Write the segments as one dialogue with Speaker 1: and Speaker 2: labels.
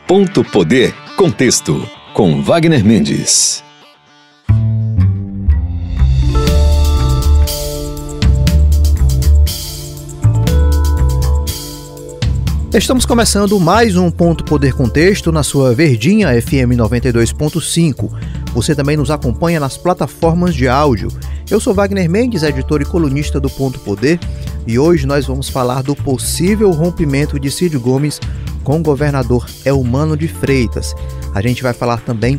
Speaker 1: Ponto Poder Contexto, com Wagner Mendes.
Speaker 2: Estamos começando mais um Ponto Poder Contexto na sua Verdinha FM 92.5. Você também nos acompanha nas plataformas de áudio. Eu sou Wagner Mendes, editor e colunista do Ponto Poder, e hoje nós vamos falar do possível rompimento de Cid Gomes com o governador Eumano de Freitas. A gente vai falar também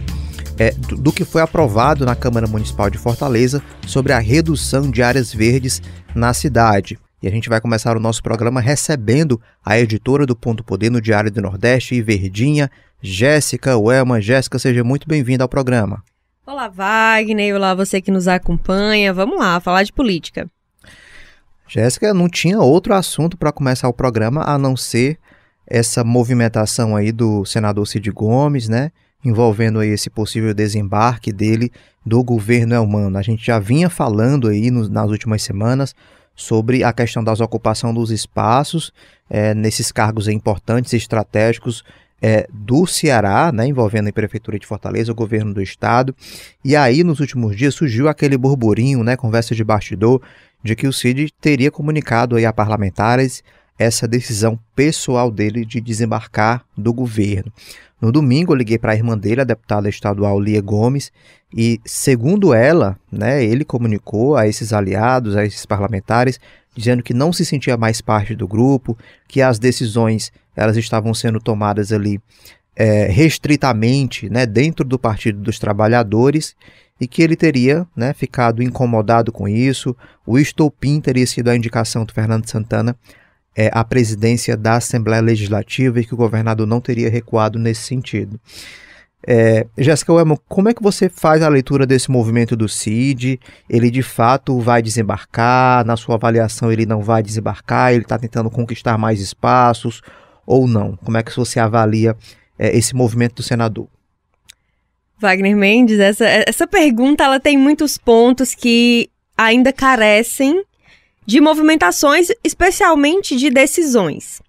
Speaker 2: do que foi aprovado na Câmara Municipal de Fortaleza sobre a redução de áreas verdes na cidade. E a gente vai começar o nosso programa recebendo a editora do Ponto Poder no Diário do Nordeste e Verdinha, Jéssica Welman. Jéssica, seja muito bem-vinda ao programa.
Speaker 3: Olá, Wagner. Olá, você que nos acompanha. Vamos lá, falar de política.
Speaker 2: Jéssica, não tinha outro assunto para começar o programa a não ser essa movimentação aí do senador Cid Gomes, né? Envolvendo aí esse possível desembarque dele do governo Eumano. A gente já vinha falando aí nas últimas semanas sobre a questão da ocupação dos espaços nesses cargos importantes e estratégicos do Ceará, né, envolvendo a Prefeitura de Fortaleza, o governo do estado. E aí, nos últimos dias, surgiu aquele burburinho, né, conversa de bastidor, de que o Cid teria comunicado aí a parlamentares essa decisão pessoal dele de desembarcar do governo. No domingo, eu liguei para a irmã dele, a deputada estadual Lia Gomes, e segundo ela, né, ele comunicou a esses aliados, a esses parlamentares, dizendo que não se sentia mais parte do grupo, que as decisões elas estavam sendo tomadas ali restritamente, né, dentro do Partido dos Trabalhadores, e que ele teria, né, ficado incomodado com isso. O estopim teria sido a indicação do Fernando Santana à presidência da Assembleia Legislativa e que o governador não teria recuado nesse sentido. Jéssica Welman, como é que você faz a leitura desse movimento do Cid? Ele de fato vai desembarcar? Na sua avaliação ele não vai desembarcar? Ele está tentando conquistar mais espaços ou não? Como é que você avalia esse movimento do senador?
Speaker 3: Wagner Mendes, essa pergunta ela tem muitos pontos que ainda carecem de movimentações, especialmente de decisões.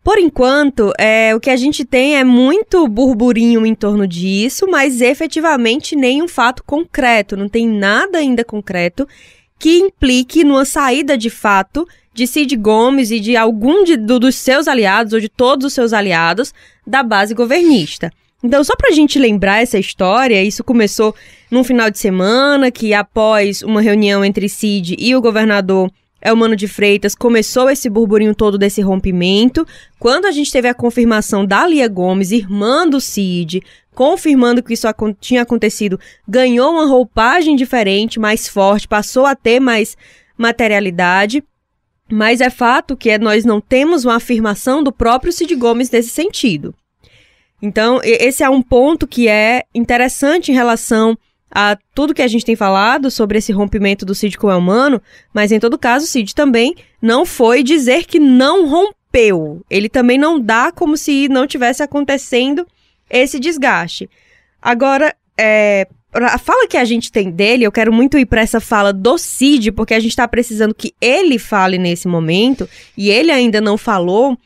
Speaker 3: Por enquanto, o que a gente tem é muito burburinho em torno disso, mas efetivamente nenhum fato concreto, não tem nada ainda concreto que implique numa saída de fato de Cid Gomes e de algum dos seus aliados ou de todos os seus aliados da base governista. Então, só para a gente lembrar essa história, isso começou num final de semana, que após uma reunião entre Cid e o governador Eumano de Freitas, começou esse burburinho todo desse rompimento. Quando a gente teve a confirmação da Lia Gomes, irmã do Cid, confirmando que isso tinha acontecido, ganhou uma roupagem diferente, mais forte, passou a ter mais materialidade. Mas é fato que nós não temos uma afirmação do próprio Cid Gomes nesse sentido. Então, esse é um ponto que é interessante em relação a tudo que a gente tem falado sobre esse rompimento do Cid com o Eumano, mas em todo caso o Cid também não foi dizer que não rompeu. Ele também não dá como se não tivesse acontecendo esse desgaste. Agora, a fala que a gente tem dele, eu quero muito ir para essa fala do Cid, porque a gente está precisando que ele fale nesse momento, e ele ainda não falou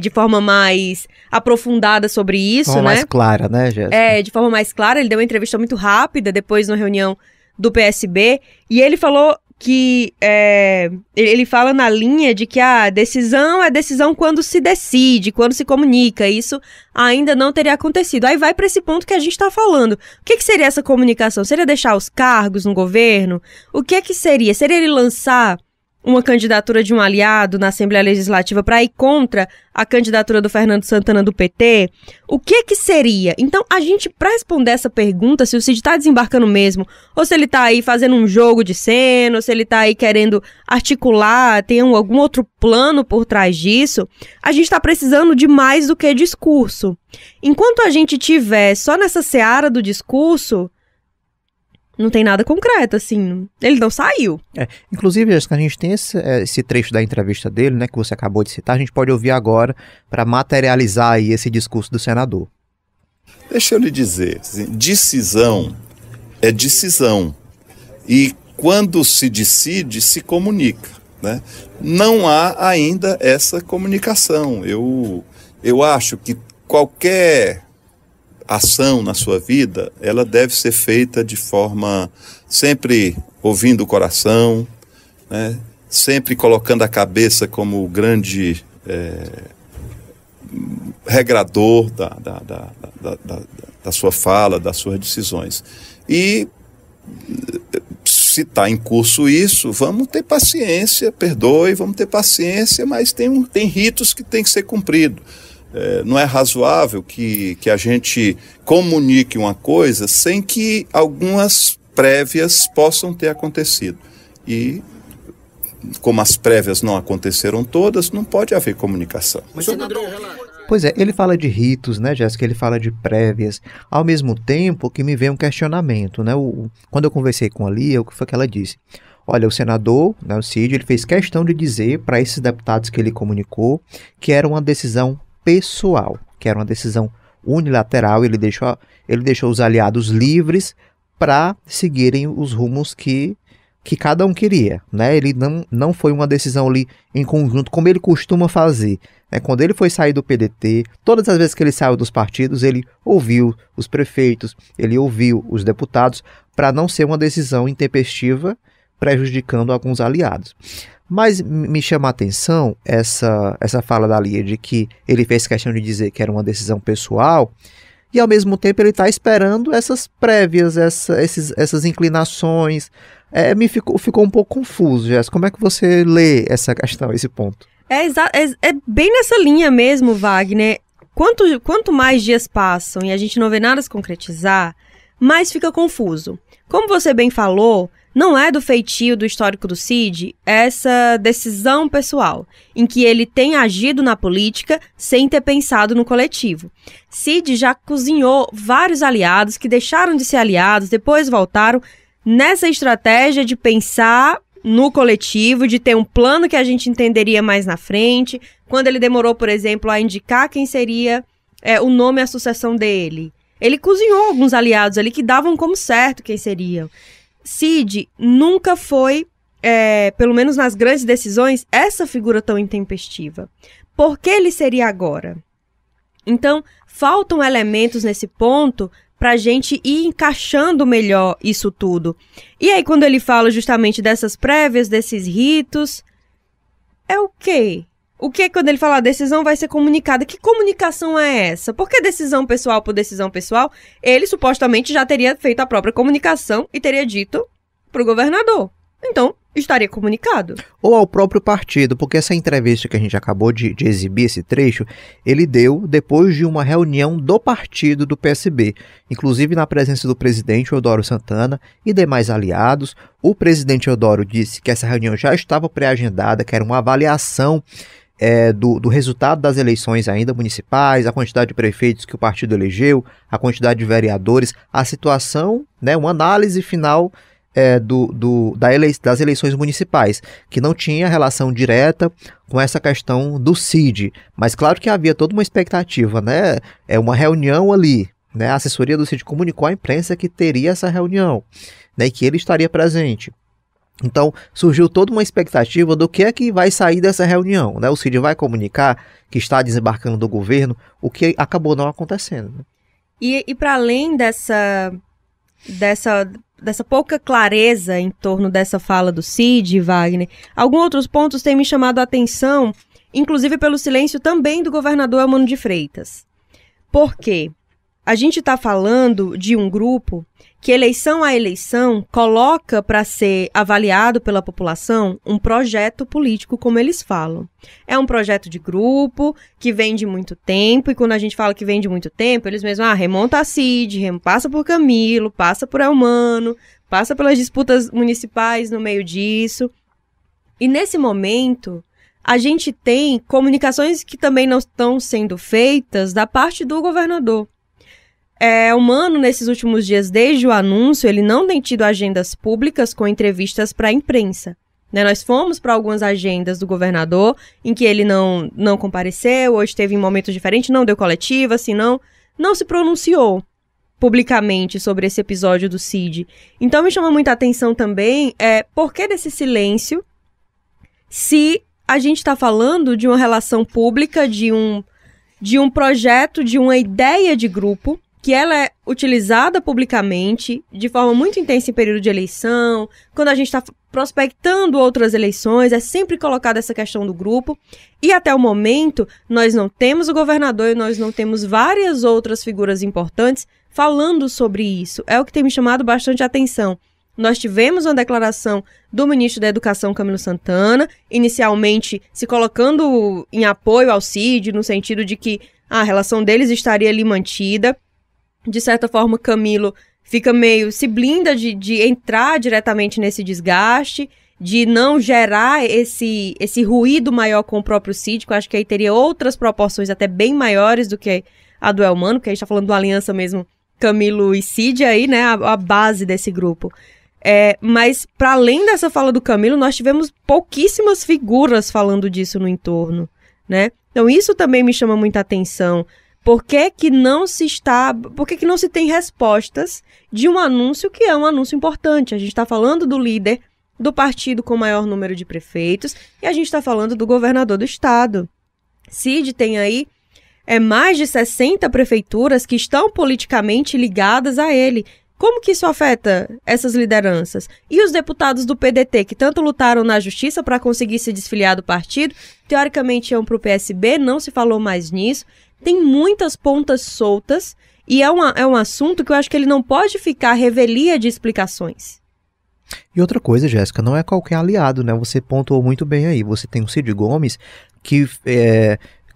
Speaker 3: de forma mais aprofundada sobre isso,
Speaker 2: de forma mais clara, né, Jéssica?
Speaker 3: De forma mais clara. Ele deu uma entrevista muito rápida depois na reunião do PSB, e ele falou que ele fala na linha de que a decisão é decisão quando se decide, quando se comunica. Isso ainda não teria acontecido. Aí vai para esse ponto que a gente está falando. O que seria essa comunicação? Seria deixar os cargos no governo? O que seria? Seria ele lançar uma candidatura de um aliado na Assembleia Legislativa para ir contra a candidatura do Fernando Santana do PT? O que seria? Então, a gente, para responder essa pergunta, se o Cid está desembarcando mesmo, ou se ele está aí fazendo um jogo de cena, ou se ele está aí querendo articular, tem algum outro plano por trás disso, a gente está precisando de mais do que discurso. Enquanto a gente tiver só nessa seara do discurso, não tem nada concreto, assim. Ele não saiu.
Speaker 2: Inclusive, Jéssica, a gente tem esse trecho da entrevista dele, né, que você acabou de citar. A gente pode ouvir agora para materializar aí esse discurso do senador.
Speaker 4: Deixa eu lhe dizer, assim, decisão é decisão. E quando se decide, se comunica, né? Não há ainda essa comunicação. Eu acho que qualquer ação na sua vida, ela deve ser feita de forma sempre ouvindo o coração, né? Sempre colocando a cabeça como o grande regrador da sua fala, das suas decisões. E se está em curso isso, vamos ter paciência, perdoe, vamos ter paciência, mas tem ritos que tem que ser cumprido. Não é razoável que a gente comunique uma coisa sem que algumas prévias possam ter acontecido. E, como as prévias não aconteceram todas, não pode haver comunicação.
Speaker 2: Pois é, ele fala de ritos, né, Jéssica? Ele fala de prévias. Ao mesmo tempo que me vem um questionamento, né? Quando eu conversei com a Lia, o que foi que ela disse? Olha, o senador, né, o Cid, ele fez questão de dizer para esses deputados que ele comunicou que era uma decisão pessoal, que era uma decisão unilateral. Ele deixou os aliados livres para seguirem os rumos que cada um queria, né? Ele não foi uma decisão ali em conjunto, como ele costuma fazer. Quando ele foi sair do PDT, todas as vezes que ele saiu dos partidos, ele ouviu os prefeitos, ele ouviu os deputados, para não ser uma decisão intempestiva, prejudicando alguns aliados. Mas me chama a atenção essa fala da Lia de que ele fez questão de dizer que era uma decisão pessoal, e ao mesmo tempo ele está esperando essas prévias, essas inclinações. Ficou um pouco confuso, Jéssica. Como é que você lê essa questão, esse ponto?
Speaker 3: É bem nessa linha mesmo, Wagner. Quanto mais dias passam e a gente não vê nada se concretizar, mais fica confuso. Como você bem falou, não é do feitio do histórico do Cid essa decisão pessoal, em que ele tem agido na política sem ter pensado no coletivo. Cid já cozinhou vários aliados que deixaram de ser aliados, depois voltaram nessa estratégia de pensar no coletivo, de ter um plano que a gente entenderia mais na frente. Quando ele demorou, por exemplo, a indicar quem seria o nome e a sucessão dele, ele cozinhou alguns aliados ali que davam como certo quem seriam. Cid nunca foi, pelo menos nas grandes decisões, essa figura tão intempestiva. Por que ele seria agora? Então, faltam elementos nesse ponto para a gente ir encaixando melhor isso tudo. E aí, quando ele fala justamente dessas prévias, desses ritos, é o quê? O que quando ele fala a decisão vai ser comunicada? Que comunicação é essa? Por que decisão pessoal por decisão pessoal? Ele supostamente já teria feito a própria comunicação e teria dito para o governador. Então, estaria comunicado.
Speaker 2: Ou ao próprio partido, porque essa entrevista que a gente acabou de exibir, esse trecho, ele deu depois de uma reunião do partido do PSB, inclusive na presença do presidente Eudoro Santana e demais aliados. O presidente Eudoro disse que essa reunião já estava pré-agendada, que era uma avaliação do resultado das eleições ainda municipais, a quantidade de prefeitos que o partido elegeu, a quantidade de vereadores, a situação, né, uma análise final das eleições municipais, que não tinha relação direta com essa questão do Cid, mas claro que havia toda uma expectativa, né? Uma reunião ali, né? A assessoria do Cid comunicou à imprensa que teria essa reunião, né? E que ele estaria presente. Então surgiu toda uma expectativa do que é que vai sair dessa reunião, né? O Cid vai comunicar que está desembarcando do governo, o que acabou não acontecendo, né?
Speaker 3: E para além dessa pouca clareza em torno dessa fala do Cid, Wagner, alguns outros pontos têm me chamado a atenção, inclusive pelo silêncio também do governador Eumano de Freitas. Por quê? A gente está falando de um grupo que, eleição a eleição, coloca para ser avaliado pela população um projeto político, como eles falam. É um projeto de grupo que vem de muito tempo, e quando a gente fala que vem de muito tempo, eles mesmos, remonta a Cid, passa por Camilo, passa por Eumano, passa pelas disputas municipais no meio disso. E nesse momento, a gente tem comunicações que também não estão sendo feitas da parte do governador. Eumano, nesses últimos dias, desde o anúncio, ele não tem tido agendas públicas com entrevistas para a imprensa. Nós fomos para algumas agendas do governador, em que ele não compareceu, ou esteve em momentos diferentes, não deu coletiva, senão não se pronunciou publicamente sobre esse episódio do Cid. Então me chama muita atenção também, por que desse silêncio, se a gente está falando de uma relação pública, de de um projeto, de uma ideia de grupo, que ela é utilizada publicamente de forma muito intensa em período de eleição, quando a gente está prospectando outras eleições, é sempre colocada essa questão do grupo, e até o momento nós não temos o governador e nós não temos várias outras figuras importantes falando sobre isso. É o que tem me chamado bastante a atenção. Nós tivemos uma declaração do ministro da Educação, Camilo Santana, inicialmente se colocando em apoio ao CID, no sentido de que a relação deles estaria ali mantida. De certa forma, Camilo fica meio, se blinda de entrar diretamente nesse desgaste, de não gerar esse ruído maior com o próprio CID, que eu acho que aí teria outras proporções até bem maiores do que a do Elmano, porque a gente está falando de uma aliança mesmo, Camilo e CID aí, né, a base desse grupo. Mas, para além dessa fala do Camilo, nós tivemos pouquíssimas figuras falando disso no entorno, né? Então, isso também me chama muita atenção. Por que não se tem respostas de um anúncio que é um anúncio importante? A gente está falando do líder do partido com o maior número de prefeitos e a gente está falando do governador do estado. CID tem aí mais de 60 prefeituras que estão politicamente ligadas a ele. Como que isso afeta essas lideranças? E os deputados do PDT, que tanto lutaram na justiça para conseguir se desfiliar do partido, teoricamente iam para o PSB, não se falou mais nisso. Tem muitas pontas soltas e é um assunto que eu acho que ele não pode ficar à revelia de explicações.
Speaker 2: E outra coisa, Jéssica, não é qualquer aliado, né? Você pontuou muito bem aí. Você tem o Cid Gomes que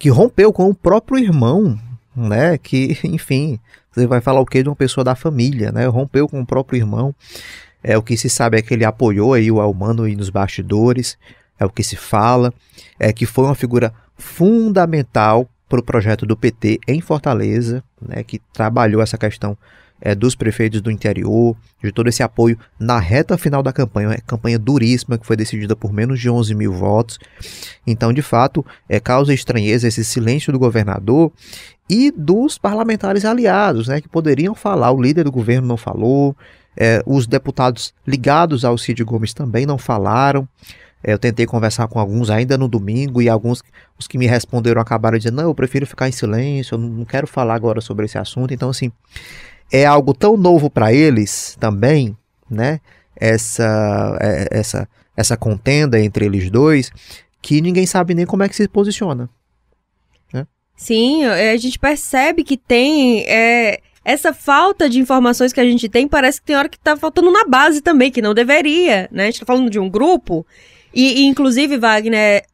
Speaker 2: rompeu com o próprio irmão, né? Que, enfim, você vai falar o quê de uma pessoa da família, né? Rompeu com o próprio irmão. O que se sabe é que ele apoiou aí o Elmano aí nos bastidores. É o que se fala. Que foi uma figura fundamental para o projeto do PT em Fortaleza, né, que trabalhou essa questão dos prefeitos do interior, de todo esse apoio na reta final da campanha, uma campanha duríssima que foi decidida por menos de 11 mil votos. Então, de fato, causa estranheza esse silêncio do governador e dos parlamentares aliados, né, que poderiam falar. O líder do governo não falou, os deputados ligados ao Cid Gomes também não falaram. Eu tentei conversar com alguns ainda no domingo e alguns, os que me responderam, acabaram dizendo: não, eu prefiro ficar em silêncio, eu não quero falar agora sobre esse assunto. Então, assim, é algo tão novo para eles também, né? Essa contenda entre eles dois, que ninguém sabe nem como é que se posiciona, né?
Speaker 3: Sim, a gente percebe que tem essa falta de informações que a gente tem, parece que tem hora que tá faltando na base também, que não deveria, né? A gente tá falando de um grupo. E inclusive, Wagner,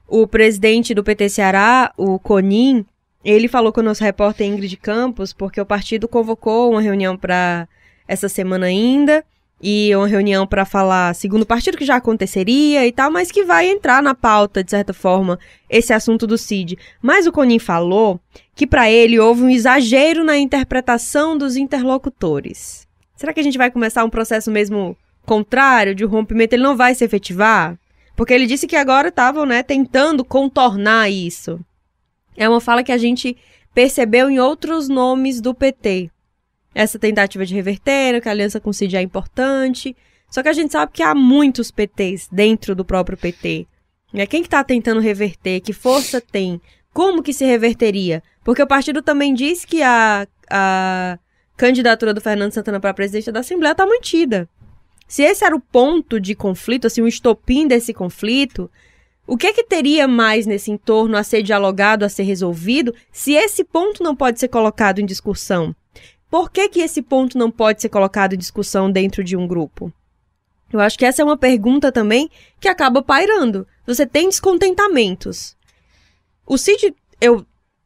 Speaker 3: o presidente do PT Ceará, o Conin, ele falou com o nosso repórter Ingrid Campos, porque o partido convocou uma reunião para essa semana ainda, e uma reunião para falar, segundo o partido, que já aconteceria e tal, mas que vai entrar na pauta, de certa forma, esse assunto do CID. Mas o Conin falou que para ele houve um exagero na interpretação dos interlocutores. Será que a gente vai começar um processo mesmo contrário de rompimento? Ele não vai se efetivar? Porque ele disse que agora estavam, né, tentando contornar isso. É uma fala que a gente percebeu em outros nomes do PT. Essa tentativa de reverter, que a aliança com o CID é importante. Só que a gente sabe que há muitos PTs dentro do próprio PT. Quem que está tentando reverter? Que força tem? Como que se reverteria? Porque o partido também diz que a candidatura do Fernando Santana para a presidência da Assembleia está mantida. Se esse era o ponto de conflito, assim, o estopim desse conflito, o que é que teria mais nesse entorno a ser dialogado, a ser resolvido, se esse ponto não pode ser colocado em discussão? Por que esse ponto não pode ser colocado em discussão dentro de um grupo? Eu acho que essa é uma pergunta também que acaba pairando. Você tem descontentamentos. O Cid,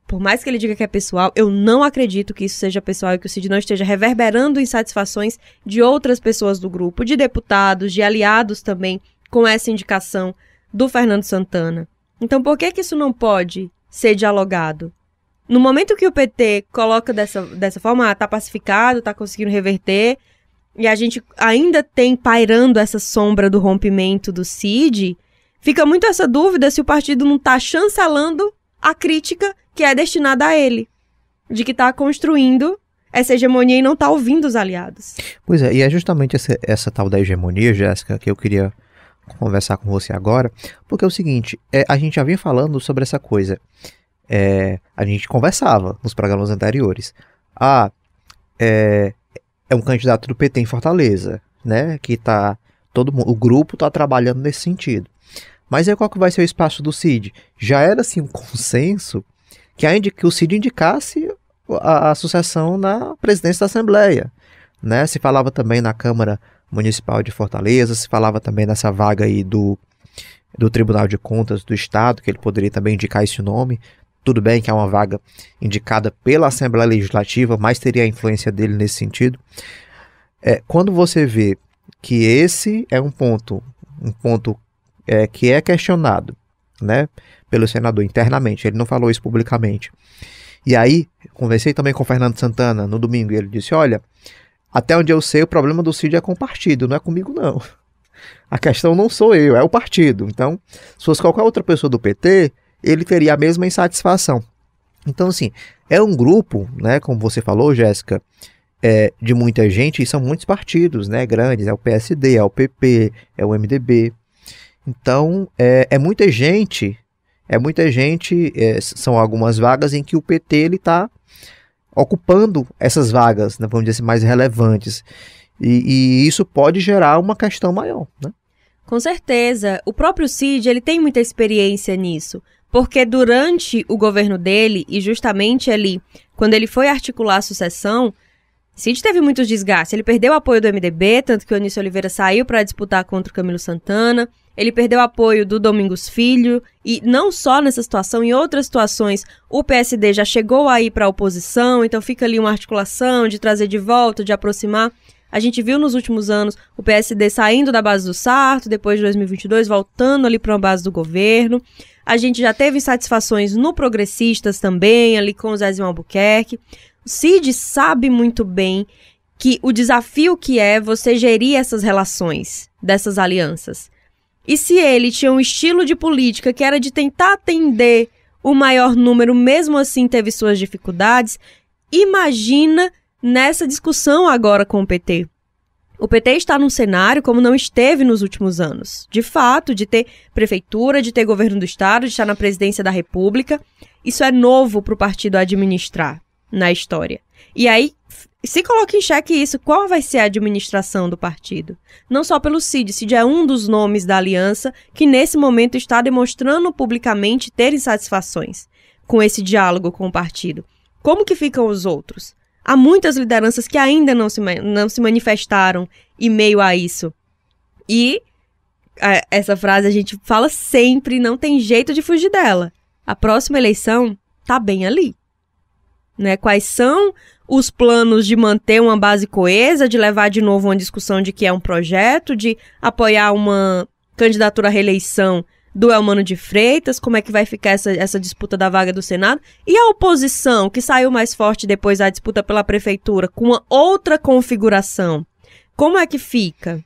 Speaker 3: por mais que ele diga que é pessoal, eu não acredito que isso seja pessoal e que o Cid não esteja reverberando insatisfações de outras pessoas do grupo, de deputados, de aliados também, com essa indicação do Fernando Santana. Então, por que isso não pode ser dialogado? No momento que o PT coloca dessa forma, tá pacificado, tá conseguindo reverter, e a gente ainda tem pairando essa sombra do rompimento do CID, fica muito essa dúvida se o partido não tá chancelando a crítica que é destinada a ele, de que tá construindo essa hegemonia e não tá ouvindo os aliados.
Speaker 2: Pois é, e é justamente essa tal da hegemonia, Jéssica, que eu queria conversar com você agora, porque é o seguinte, a gente já vinha falando sobre essa coisa. a gente conversava nos programas anteriores. É um candidato do PT em Fortaleza, né? Que o grupo está trabalhando nesse sentido. Mas qual que vai ser o espaço do Cid? Já era assim um consenso que o Cid indicasse a sucessão na presidência da Assembleia, né? Se falava também na Câmara Municipal de Fortaleza, se falava também nessa vaga aí do Tribunal de Contas do Estado, que ele poderia também indicar esse nome. Tudo bem que é uma vaga indicada pela Assembleia Legislativa, mas teria a influência dele nesse sentido. Quando você vê que esse é um ponto que é questionado, né, pelo senador internamente, ele não falou isso publicamente. E aí, conversei também com o Fernando Santana no domingo, e ele disse, olha, até onde eu sei, o problema do Cid é com o partido, não é comigo não. A questão não sou eu, é o partido. Então, se fosse qualquer outra pessoa do PT, ele teria a mesma insatisfação. Então, assim, é um grupo, né, como você falou, Jéssica, de muita gente, e são muitos partidos, né, grandes, é o PSD, é o PP, é o MDB. Então, é muita gente, são algumas vagas em que o PT ele está ocupando essas vagas, né, vamos dizer assim, mais relevantes. E isso pode gerar uma questão maior, né?
Speaker 3: Com certeza. O próprio Cid, ele tem muita experiência nisso, porque durante o governo dele, e justamente ali, quando ele foi articular a sucessão, Cid teve muitos desgastes. Ele perdeu o apoio do MDB, tanto que o Onísio Oliveira saiu para disputar contra o Camilo Santana. Ele perdeu o apoio do Domingos Filho, e não só nessa situação, em outras situações, o PSD já chegou aí para a oposição, então fica ali uma articulação de trazer de volta, de aproximar. A gente viu nos últimos anos o PSD saindo da base do Sarto, depois de 2022, voltando ali para uma base do governo. A gente já teve satisfações no Progressistas também, ali com o Zezinho Albuquerque. O Cid sabe muito bem que o desafio que é você gerir essas relações, dessas alianças. E se ele tinha um estilo de política que era de tentar atender o maior número, mesmo assim teve suas dificuldades, imagina nessa discussão agora com o PT. O PT está num cenário como não esteve nos últimos anos. De fato, de ter prefeitura, de ter governo do estado, de estar na presidência da República. Isso é novo para o partido administrar na história. E aí, se coloca em xeque isso, qual vai ser a administração do partido? Não só pelo Cid. Cid é um dos nomes da aliança que nesse momento está demonstrando publicamente ter insatisfações com esse diálogo com o partido. Como que ficam os outros? Há muitas lideranças que ainda não se manifestaram em meio a isso. E essa frase a gente fala sempre, não tem jeito de fugir dela. A próxima eleição tá bem ali. Né? Quais são os planos de manter uma base coesa, de levar de novo uma discussão de que é um projeto, de apoiar uma candidatura à reeleição do Elmano de Freitas, como é que vai ficar essa disputa da vaga do Senado, e a oposição, que saiu mais forte depois da disputa pela prefeitura, com uma outra configuração, como é que fica?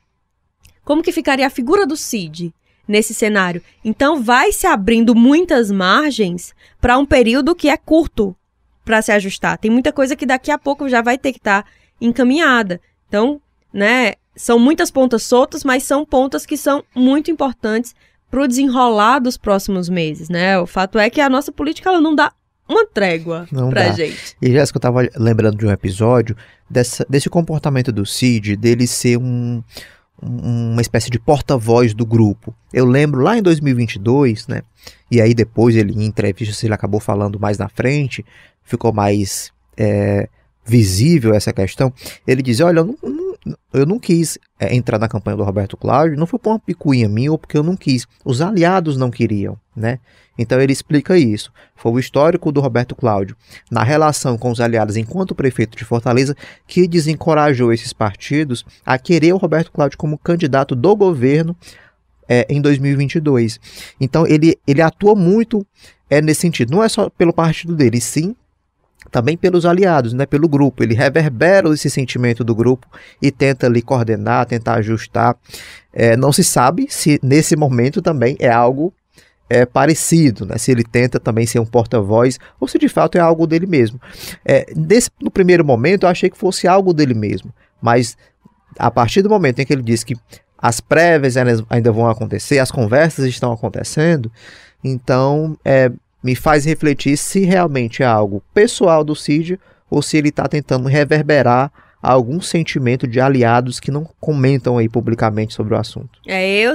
Speaker 3: Como que ficaria a figura do Cid nesse cenário? Então vai se abrindo muitas margens para um período que é curto para se ajustar. Tem muita coisa que daqui a pouco já vai ter que estar encaminhada. Então, né, são muitas pontas soltas, mas são pontas que são muito importantes para o desenrolar dos próximos meses, né? O fato é que a nossa política ela não dá uma trégua pra gente.
Speaker 2: E Jéssica, eu tava lembrando de um episódio desse comportamento do Cid, dele ser uma espécie de porta-voz do grupo. Eu lembro lá em 2022, né? E aí depois ele, em entrevistas, ele acabou falando mais na frente, ficou mais visível essa questão. Ele dizia, olha, eu não quis entrar na campanha do Roberto Cláudio, não foi por uma picuinha minha ou porque eu não quis. Os aliados não queriam, né? Então ele explica isso. Foi o histórico do Roberto Cláudio na relação com os aliados enquanto prefeito de Fortaleza que desencorajou esses partidos a querer o Roberto Cláudio como candidato do governo em 2022. Então ele atua muito nesse sentido. Não é só pelo partido dele, sim também pelos aliados, né, pelo grupo. Ele reverbera esse sentimento do grupo e tenta ali coordenar, tentar ajustar. Não se sabe se nesse momento também é algo parecido, né, se ele tenta também ser um porta-voz ou se de fato é algo dele mesmo. No primeiro momento eu achei que fosse algo dele mesmo, mas a partir do momento em que ele disse que as prévias ainda vão acontecer, as conversas estão acontecendo, então me faz refletir se realmente é algo pessoal do Cid ou se ele está tentando reverberar algum sentimento de aliados que não comentam aí publicamente sobre o assunto.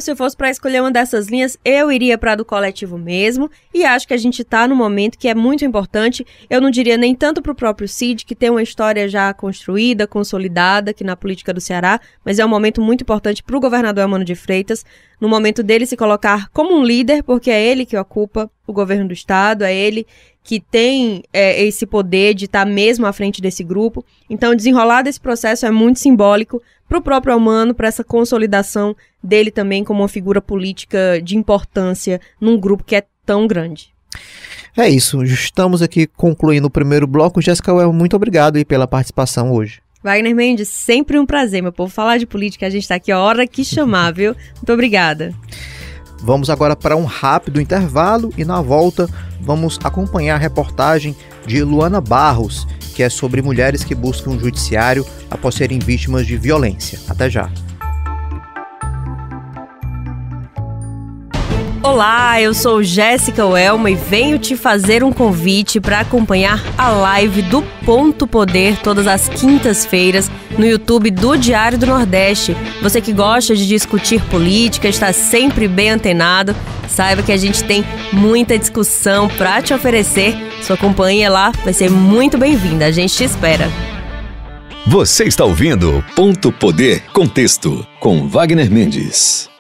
Speaker 3: Se eu fosse para escolher uma dessas linhas, eu iria para do coletivo mesmo, e acho que a gente está num momento que é muito importante. Eu não diria nem tanto para o próprio Cid, que tem uma história já construída, consolidada aqui na política do Ceará, mas é um momento muito importante para o governador Eumano de Freitas, no momento dele se colocar como um líder, porque é ele que ocupa o governo do estado, é ele que tem esse poder de estar mesmo à frente desse grupo. Então, o desenrolar desse processo é muito simbólico para o próprio Eumano, para essa consolidação dele também como uma figura política de importância num grupo que é tão grande.
Speaker 2: É isso, estamos aqui concluindo o primeiro bloco. Jéssica Well, muito obrigado aí pela participação hoje.
Speaker 3: Wagner Mendes, sempre um prazer, meu povo, falar de política. A gente está aqui a hora que chamar, viu? Muito obrigada.
Speaker 2: Vamos agora para um rápido intervalo e na volta vamos acompanhar a reportagem de Luana Barros, que é sobre mulheres que buscam o judiciário após serem vítimas de violência. Até já.
Speaker 3: Olá, eu sou Jéssica Welma e venho te fazer um convite para acompanhar a live do Ponto Poder todas as quintas-feiras no YouTube do Diário do Nordeste. Você que gosta de discutir política, está sempre bem antenado, saiba que a gente tem muita discussão para te oferecer. Sua companhia lá vai ser muito bem-vinda, a gente te espera.
Speaker 1: Você está ouvindo Ponto Poder Contexto com Wagner Mendes.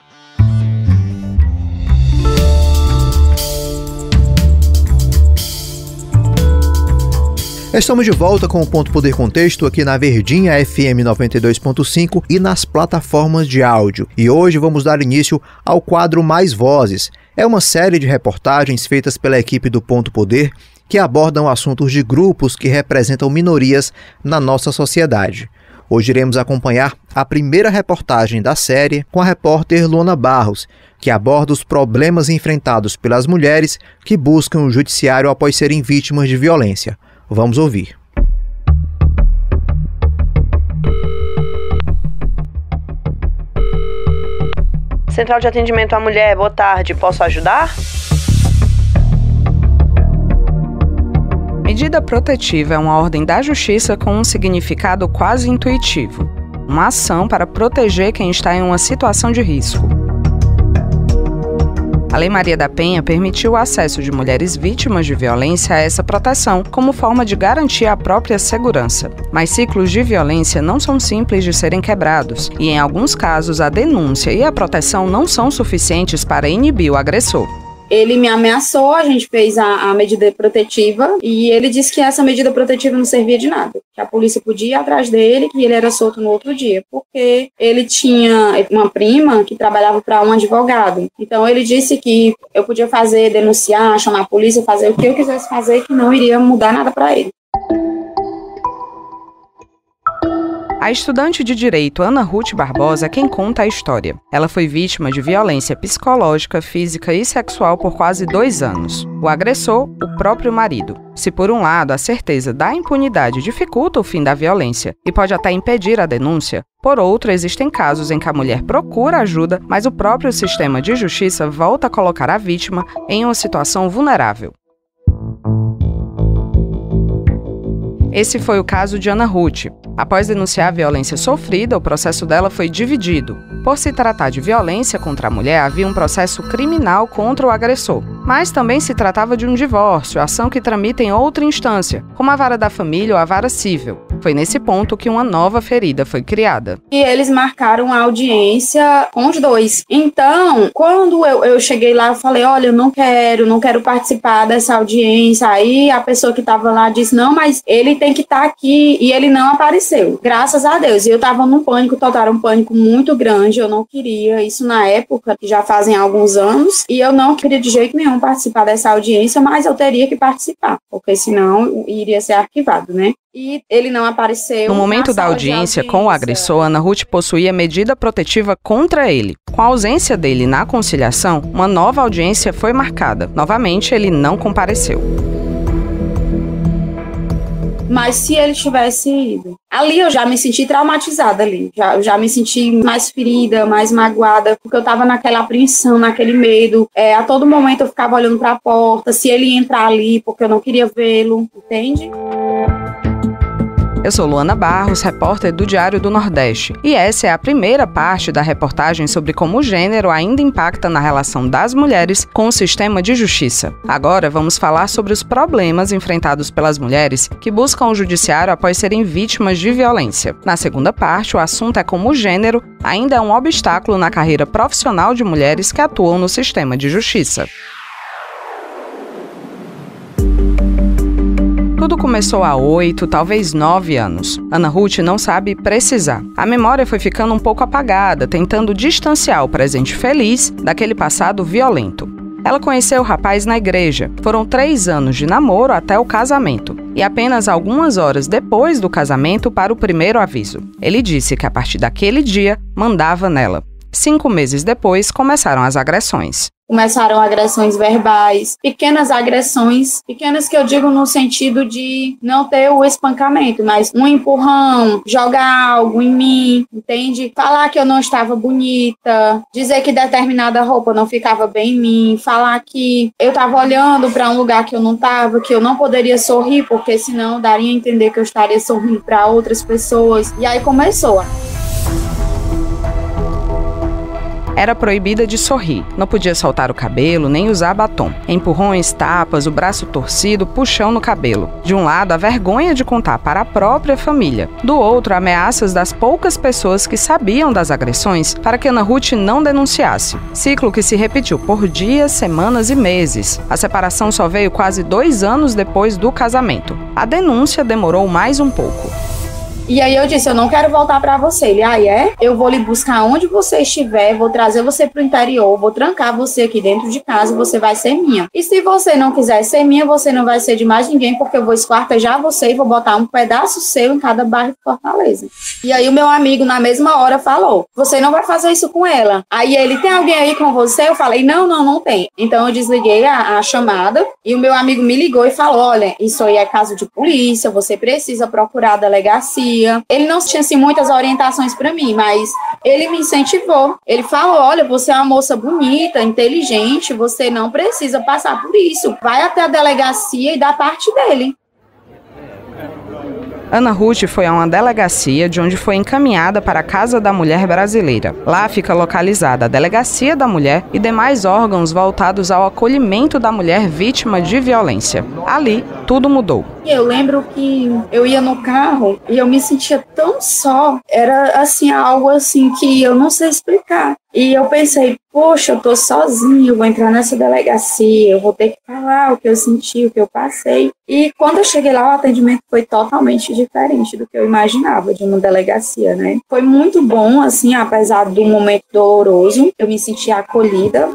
Speaker 2: Estamos de volta com o Ponto Poder Contexto aqui na Verdinha FM 92.5 e nas plataformas de áudio. E hoje vamos dar início ao quadro Mais Vozes. É uma série de reportagens feitas pela equipe do Ponto Poder que abordam assuntos de grupos que representam minorias na nossa sociedade. Hoje iremos acompanhar a primeira reportagem da série com a repórter Luana Barros, que aborda os problemas enfrentados pelas mulheres que buscam o judiciário após serem vítimas de violência. Vamos ouvir.
Speaker 5: Central de Atendimento à Mulher, boa tarde, posso ajudar?
Speaker 6: Medida protetiva é uma ordem da Justiça com um significado quase intuitivo. Uma ação para proteger quem está em uma situação de risco. A Lei Maria da Penha permitiu o acesso de mulheres vítimas de violência a essa proteção como forma de garantir a própria segurança. Mas ciclos de violência não são simples de serem quebrados e, em alguns casos, a denúncia e a proteção não são suficientes para inibir o agressor.
Speaker 7: Ele me ameaçou, a gente fez a medida protetiva e ele disse que essa medida protetiva não servia de nada, que a polícia podia ir atrás dele, que ele era solto no outro dia, porque ele tinha uma prima que trabalhava para um advogado. Então ele disse que eu podia fazer, denunciar, chamar a polícia, fazer o que eu quisesse fazer, que não iria mudar nada para ele.
Speaker 6: A estudante de Direito Ana Ruth Barbosa é quem conta a história. Ela foi vítima de violência psicológica, física e sexual por quase 2 anos. O agressor, o próprio marido. Se por um lado a certeza da impunidade dificulta o fim da violência e pode até impedir a denúncia, por outro, existem casos em que a mulher procura ajuda, mas o próprio sistema de justiça volta a colocar a vítima em uma situação vulnerável. Esse foi o caso de Ana Ruth. Após denunciar a violência sofrida, o processo dela foi dividido. Por se tratar de violência contra a mulher, havia um processo criminal contra o agressor. Mas também se tratava de um divórcio, ação que tramita em outra instância, como a vara da família ou a vara civil. Foi nesse ponto que uma nova ferida foi criada.
Speaker 7: E eles marcaram a audiência com os dois. Então, quando eu cheguei lá, eu falei, olha, eu não quero participar dessa audiência. Aí a pessoa que estava lá disse, não, mas ele tem que estar aqui, e ele não apareceu. Graças a Deus. E eu estava num pânico total, um pânico muito grande. Eu não queria isso na época, que já fazem alguns anos, e eu não queria de jeito nenhum participar dessa audiência, mas eu teria que participar, porque senão iria ser arquivado, né? E ele não apareceu.
Speaker 6: No momento da audiência com o agressor, Ana Ruth possuía medida protetiva contra ele. Com a ausência dele na conciliação, uma nova audiência foi marcada. Novamente, ele não compareceu.
Speaker 7: Mas se ele tivesse ido, ali eu já me senti traumatizada ali, já me senti mais ferida, mais magoada, porque eu tava naquela apreensão, naquele medo, a todo momento eu ficava olhando para a porta, se ele ia entrar ali, porque eu não queria vê-lo, entende?
Speaker 6: Eu sou Luana Barros, repórter do Diário do Nordeste, e essa é a primeira parte da reportagem sobre como o gênero ainda impacta na relação das mulheres com o sistema de justiça. Agora vamos falar sobre os problemas enfrentados pelas mulheres que buscam o judiciário após serem vítimas de violência. Na segunda parte, o assunto é como o gênero ainda é um obstáculo na carreira profissional de mulheres que atuam no sistema de justiça. Tudo começou há 8, talvez 9 anos. Ana Ruth não sabe precisar. A memória foi ficando um pouco apagada, tentando distanciar o presente feliz daquele passado violento. Ela conheceu o rapaz na igreja. Foram 3 anos de namoro até o casamento. E apenas algumas horas depois do casamento para o primeiro aviso. Ele disse que a partir daquele dia, mandava nela. 5 meses depois, começaram as agressões.
Speaker 7: Começaram agressões verbais, pequenas agressões, pequenas que eu digo no sentido de não ter o espancamento, mas um empurrão, jogar algo em mim, entende? Falar que eu não estava bonita, dizer que determinada roupa não ficava bem em mim, falar que eu estava olhando para um lugar que eu não estava, que eu não poderia sorrir, porque senão daria a entender que eu estaria sorrindo para outras pessoas. E aí começou.
Speaker 6: Era proibida de sorrir, não podia soltar o cabelo, nem usar batom. Empurrões, tapas, o braço torcido, puxão no cabelo. De um lado, a vergonha de contar para a própria família. Do outro, ameaças das poucas pessoas que sabiam das agressões para que Ana Ruth não denunciasse. Ciclo que se repetiu por dias, semanas e meses. A separação só veio quase 2 anos depois do casamento. A denúncia demorou mais um pouco.
Speaker 7: E aí eu disse, eu não quero voltar pra você. Ele, eu vou lhe buscar onde você estiver, vou trazer você pro interior, vou trancar você aqui dentro de casa e você vai ser minha. E se você não quiser ser minha, você não vai ser de mais ninguém, porque eu vou esquartejar você e vou botar um pedaço seu em cada bairro de Fortaleza. E aí o meu amigo, na mesma hora, falou, você não vai fazer isso com ela. Aí ele, tem alguém aí com você? Eu falei, não tem. Então eu desliguei a chamada e o meu amigo me ligou e falou, olha, isso aí é caso de polícia, você precisa procurar a delegacia. Ele não tinha assim, muitas orientações para mim, mas ele me incentivou. Ele falou, olha, você é uma moça bonita, inteligente, você não precisa passar por isso. Vai até a delegacia e dá parte dele.
Speaker 6: Ana Ruth foi a uma delegacia de onde foi encaminhada para a Casa da Mulher Brasileira. Lá fica localizada a Delegacia da Mulher e demais órgãos voltados ao acolhimento da mulher vítima de violência. Ali, tudo mudou.
Speaker 7: Eu lembro que eu ia no carro e eu me sentia tão só. Era assim, algo assim que eu não sei explicar. E eu pensei, poxa, eu tô sozinha, eu vou entrar nessa delegacia, eu vou ter que falar o que eu senti, o que eu passei. E quando eu cheguei lá, o atendimento foi totalmente diferente do que eu imaginava de uma delegacia, né? Foi muito bom, assim, apesar do momento doloroso, eu me senti acolhida.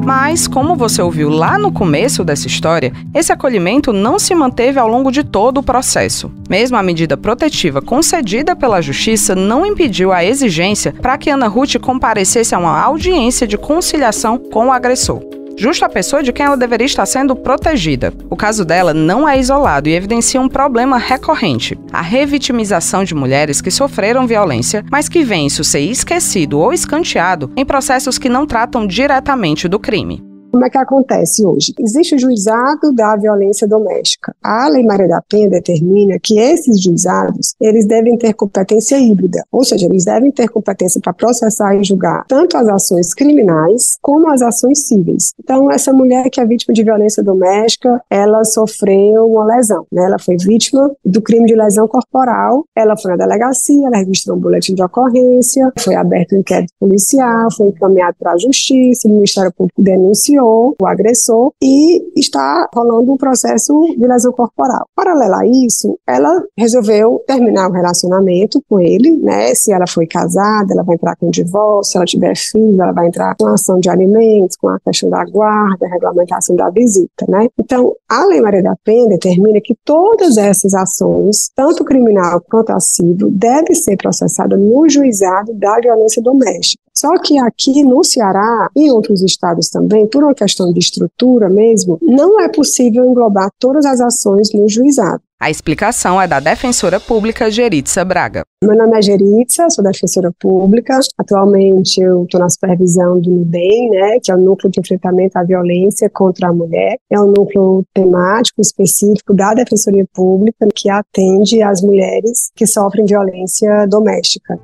Speaker 6: Mas, como você ouviu lá no começo dessa história, esse acolhimento não se manteve ao longo de todo o processo. Mesmo a medida protetiva concedida pela Justiça não impediu a exigência para que Ana Ruth comparecesse a uma audiência de conciliação com o agressor. Justo a pessoa de quem ela deveria estar sendo protegida. O caso dela não é isolado e evidencia um problema recorrente: a revitimização de mulheres que sofreram violência, mas que vêem isso ser esquecido ou escanteado em processos que não tratam diretamente do crime.
Speaker 8: Como é que acontece hoje? Existe o juizado da violência doméstica. A Lei Maria da Penha determina que esses juizados, eles devem ter competência híbrida, ou seja, eles devem ter competência para processar e julgar tanto as ações criminais como as ações cíveis. Então, essa mulher que é vítima de violência doméstica, ela sofreu uma lesão, né? Ela foi vítima do crime de lesão corporal, ela foi na delegacia, ela registrou um boletim de ocorrência, foi aberto um inquérito policial, foi encaminhado para a Justiça, o Ministério Público denunciou o agressor e está rolando um processo de lesão corporal. Paralela a isso, ela resolveu terminar o relacionamento com ele, né? Se ela foi casada, ela vai entrar com divórcio, se ela tiver filho, ela vai entrar com ação de alimentos, com a questão da guarda, a regulamentação da visita, né? Então, a Lei Maria da Penha determina que todas essas ações, tanto criminal quanto a civil, devem ser processadas no juizado da violência doméstica. Só que aqui no Ceará e em outros estados também, por uma questão de estrutura mesmo, não é possível englobar todas as ações no juizado.
Speaker 6: A explicação é da defensora pública Geritza Braga.
Speaker 8: Meu nome é Geritza, sou defensora pública. Atualmente eu estou na supervisão do NUDEM, né, que é o Núcleo de Enfrentamento à Violência contra a Mulher. É um núcleo temático específico da Defensoria Pública que atende as mulheres que sofrem violência doméstica.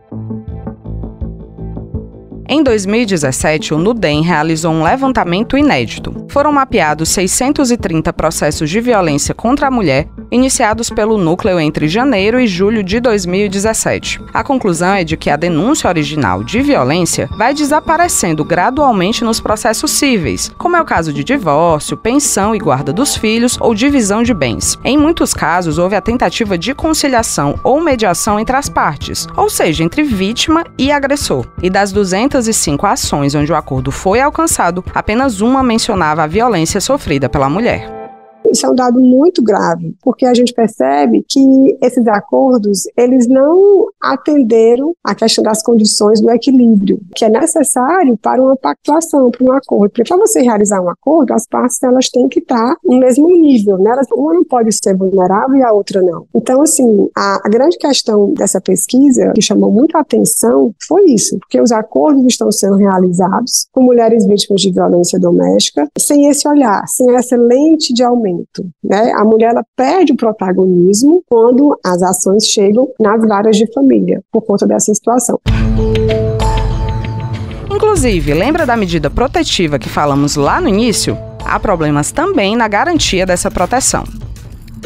Speaker 6: Em 2017, o NUDEM realizou um levantamento inédito. Foram mapeados 630 processos de violência contra a mulher, iniciados pelo núcleo entre janeiro e julho de 2017. A conclusão é de que a denúncia original de violência vai desaparecendo gradualmente nos processos cíveis, como é o caso de divórcio, pensão e guarda dos filhos ou divisão de bens. Em muitos casos, houve a tentativa de conciliação ou mediação entre as partes, ou seja, entre vítima e agressor. E das 205 ações onde o acordo foi alcançado, apenas uma mencionava a violência sofrida pela mulher.
Speaker 8: Isso é um dado muito grave, porque a gente percebe que esses acordos, eles não atenderam a questão das condições do equilíbrio, que é necessário para uma pactuação, para um acordo. Porque para você realizar um acordo, as partes elas têm que estar no mesmo nível, né? Uma não pode ser vulnerável e a outra não. Então, assim, a grande questão dessa pesquisa, que chamou muita atenção, foi isso, porque os acordos estão sendo realizados com mulheres vítimas de violência doméstica, sem esse olhar, sem essa lente de aumento. Né? A mulher ela perde o protagonismo quando as ações chegam nas varas de família, por conta dessa situação.
Speaker 6: Inclusive, lembra da medida protetiva que falamos lá no início? Há problemas também na garantia dessa proteção.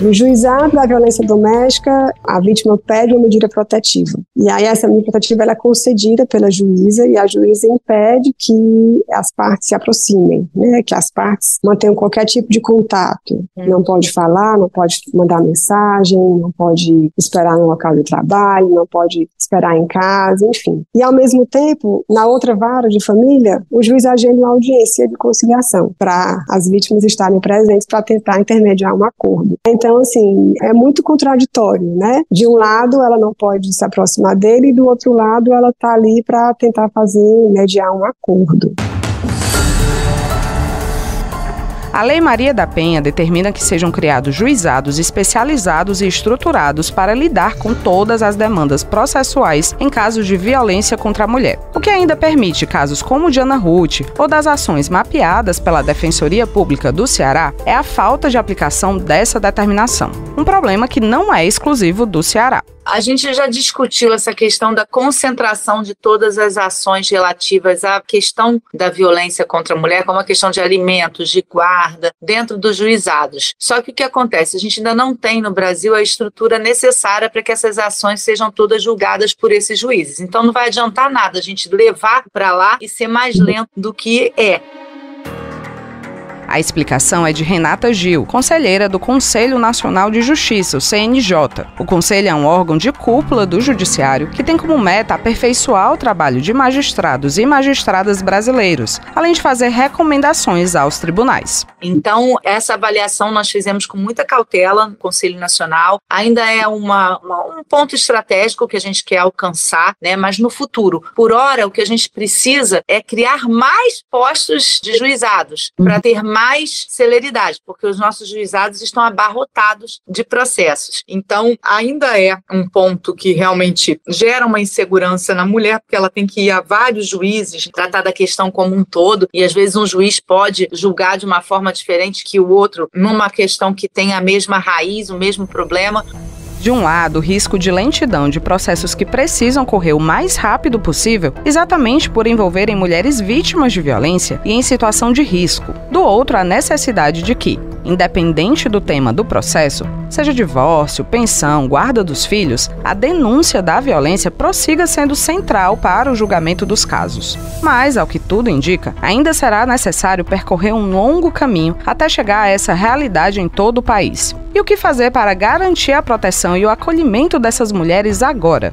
Speaker 8: No juizado da violência doméstica, a vítima pede uma medida protetiva. E aí essa medida protetiva ela é concedida pela juíza e a juíza impede que as partes se aproximem, né? Que as partes mantenham qualquer tipo de contato. Não pode falar, não pode mandar mensagem, não pode esperar no local de trabalho, não pode esperar em casa, enfim. E ao mesmo tempo, na outra vara de família, o juiz agenda uma audiência de conciliação para as vítimas estarem presentes para tentar intermediar um acordo. Então, assim, é muito contraditório, né? De um lado, ela não pode se aproximar dele, e do outro lado, ela está ali para tentar mediar um acordo.
Speaker 6: A Lei Maria da Penha determina que sejam criados juizados especializados e estruturados para lidar com todas as demandas processuais em casos de violência contra a mulher. O que ainda permite casos como o de Ana Ruth ou das ações mapeadas pela Defensoria Pública do Ceará é a falta de aplicação dessa determinação. Um problema que não é exclusivo do Ceará.
Speaker 9: A gente já discutiu essa questão da concentração de todas as ações relativas à questão da violência contra a mulher, como a questão de alimentos, de guarda, dentro dos juizados. Só que o que acontece? A gente ainda não tem no Brasil a estrutura necessária para que essas ações sejam todas julgadas por esses juízes. Então não vai adiantar nada a gente levar para lá e ser mais lento do que é.
Speaker 6: A explicação é de Renata Gil, conselheira do Conselho Nacional de Justiça, o CNJ. O Conselho é um órgão de cúpula do Judiciário que tem como meta aperfeiçoar o trabalho de magistrados e magistradas brasileiros, além de fazer recomendações aos tribunais.
Speaker 9: Então, essa avaliação nós fizemos com muita cautela no Conselho Nacional. Ainda é um ponto estratégico que a gente quer alcançar, né? Mas no futuro, por hora, o que a gente precisa é criar mais postos de juizados para ter mais celeridade, porque os nossos juizados estão abarrotados de processos. Então, ainda é um ponto que realmente gera uma insegurança na mulher, porque ela tem que ir a vários juízes, tratar da questão como um todo, e às vezes um juiz pode julgar de uma forma diferente que o outro, numa questão que tem a mesma raiz, o mesmo problema.
Speaker 6: De um lado, o risco de lentidão de processos que precisam correr o mais rápido possível, exatamente por envolverem mulheres vítimas de violência e em situação de risco. Do outro, a necessidade de que, independente do tema do processo, seja divórcio, pensão, guarda dos filhos, a denúncia da violência prossiga sendo central para o julgamento dos casos. Mas, ao que tudo indica, ainda será necessário percorrer um longo caminho até chegar a essa realidade em todo o país. E o que fazer para garantir a proteção e o acolhimento dessas mulheres agora?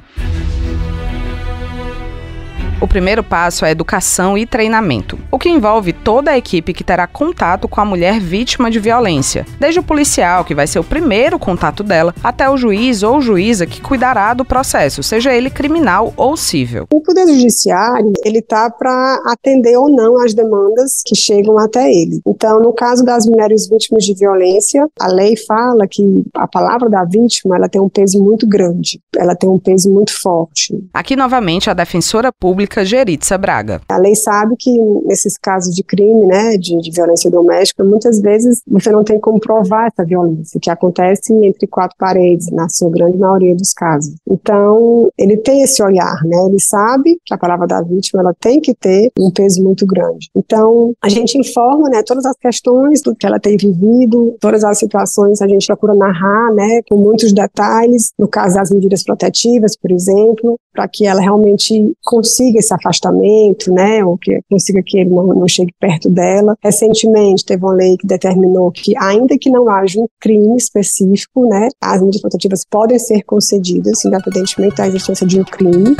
Speaker 6: O primeiro passo é educação e treinamento, o que envolve toda a equipe que terá contato com a mulher vítima de violência, desde o policial, que vai ser o primeiro contato dela, até o juiz ou juíza que cuidará do processo, seja ele criminal ou cível.
Speaker 8: O Poder Judiciário, ele está para atender ou não as demandas que chegam até ele. Então, no caso das mulheres vítimas de violência, a lei fala que a palavra da vítima, ela tem um peso muito grande, ela tem um peso muito forte.
Speaker 6: Aqui, novamente, a defensora pública Geritza Braga.
Speaker 8: A lei sabe que nesses casos de crime, né, de violência doméstica, muitas vezes você não tem como provar essa violência, que acontece entre quatro paredes, na sua grande maioria dos casos. Então, ele tem esse olhar, né, ele sabe que a palavra da vítima, ela tem que ter um peso muito grande. Então, a gente informa, né, todas as questões do que ela tem vivido, todas as situações a gente procura narrar, né, com muitos detalhes, no caso das medidas protetivas, por exemplo, para que ela realmente consiga esse afastamento, né, ou que consiga que ele não chegue perto dela. Recentemente teve uma lei que determinou que, ainda que não haja um crime específico, né, as medidas protetivas podem ser concedidas, independentemente da existência de um crime.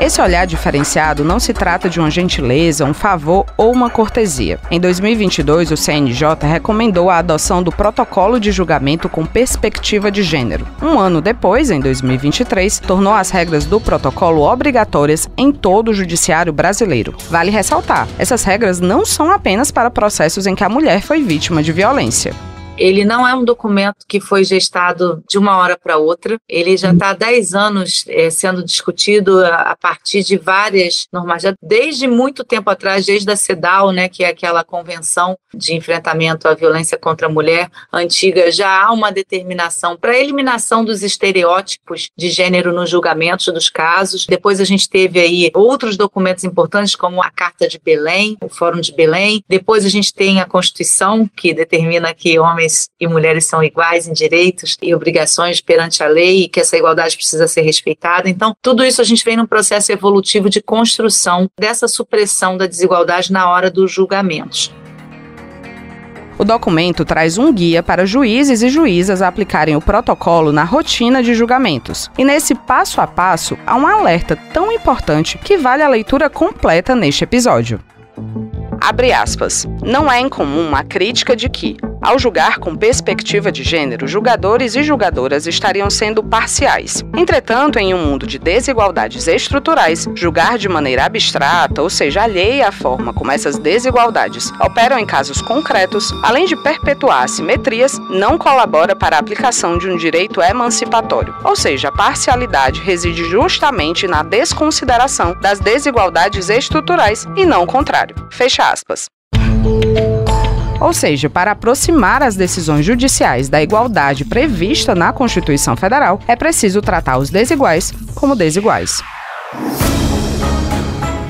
Speaker 6: Esse olhar diferenciado não se trata de uma gentileza, um favor ou uma cortesia. Em 2022, o CNJ recomendou a adoção do protocolo de julgamento com perspectiva de gênero. Um ano depois, em 2023, tornou as regras do protocolo obrigatórias em todo o judiciário brasileiro. Vale ressaltar, essas regras não são apenas para processos em que a mulher foi vítima de violência.
Speaker 9: Ele não é um documento que foi gestado de uma hora para outra. Ele já está há 10 anos sendo discutido a partir de várias normas, desde muito tempo atrás, desde a CEDAW, né, que é aquela convenção de enfrentamento à violência contra a mulher antiga. Já há uma determinação para a eliminação dos estereótipos de gênero nos julgamentos dos casos. Depois a gente teve aí outros documentos importantes, como a Carta de Belém, o Fórum de Belém. Depois a gente tem a Constituição, que determina que homens e mulheres são iguais em direitos e obrigações perante a lei e que essa igualdade precisa ser respeitada. Então, tudo isso a gente vem num processo evolutivo de construção dessa supressão da desigualdade na hora dos julgamentos.
Speaker 6: O documento traz um guia para juízes e juízas aplicarem o protocolo na rotina de julgamentos. E nesse passo a passo, há um alerta tão importante que vale a leitura completa neste episódio. Abre aspas. Não é incomum a crítica de que, ao julgar com perspectiva de gênero, julgadores e julgadoras estariam sendo parciais. Entretanto, em um mundo de desigualdades estruturais, julgar de maneira abstrata, ou seja, alheia à forma como essas desigualdades operam em casos concretos, além de perpetuar assimetrias, não colabora para a aplicação de um direito emancipatório. Ou seja, a parcialidade reside justamente na desconsideração das desigualdades estruturais e não o contrário. Fecha aspas. Ou seja, para aproximar as decisões judiciais da igualdade prevista na Constituição Federal, é preciso tratar os desiguais como desiguais.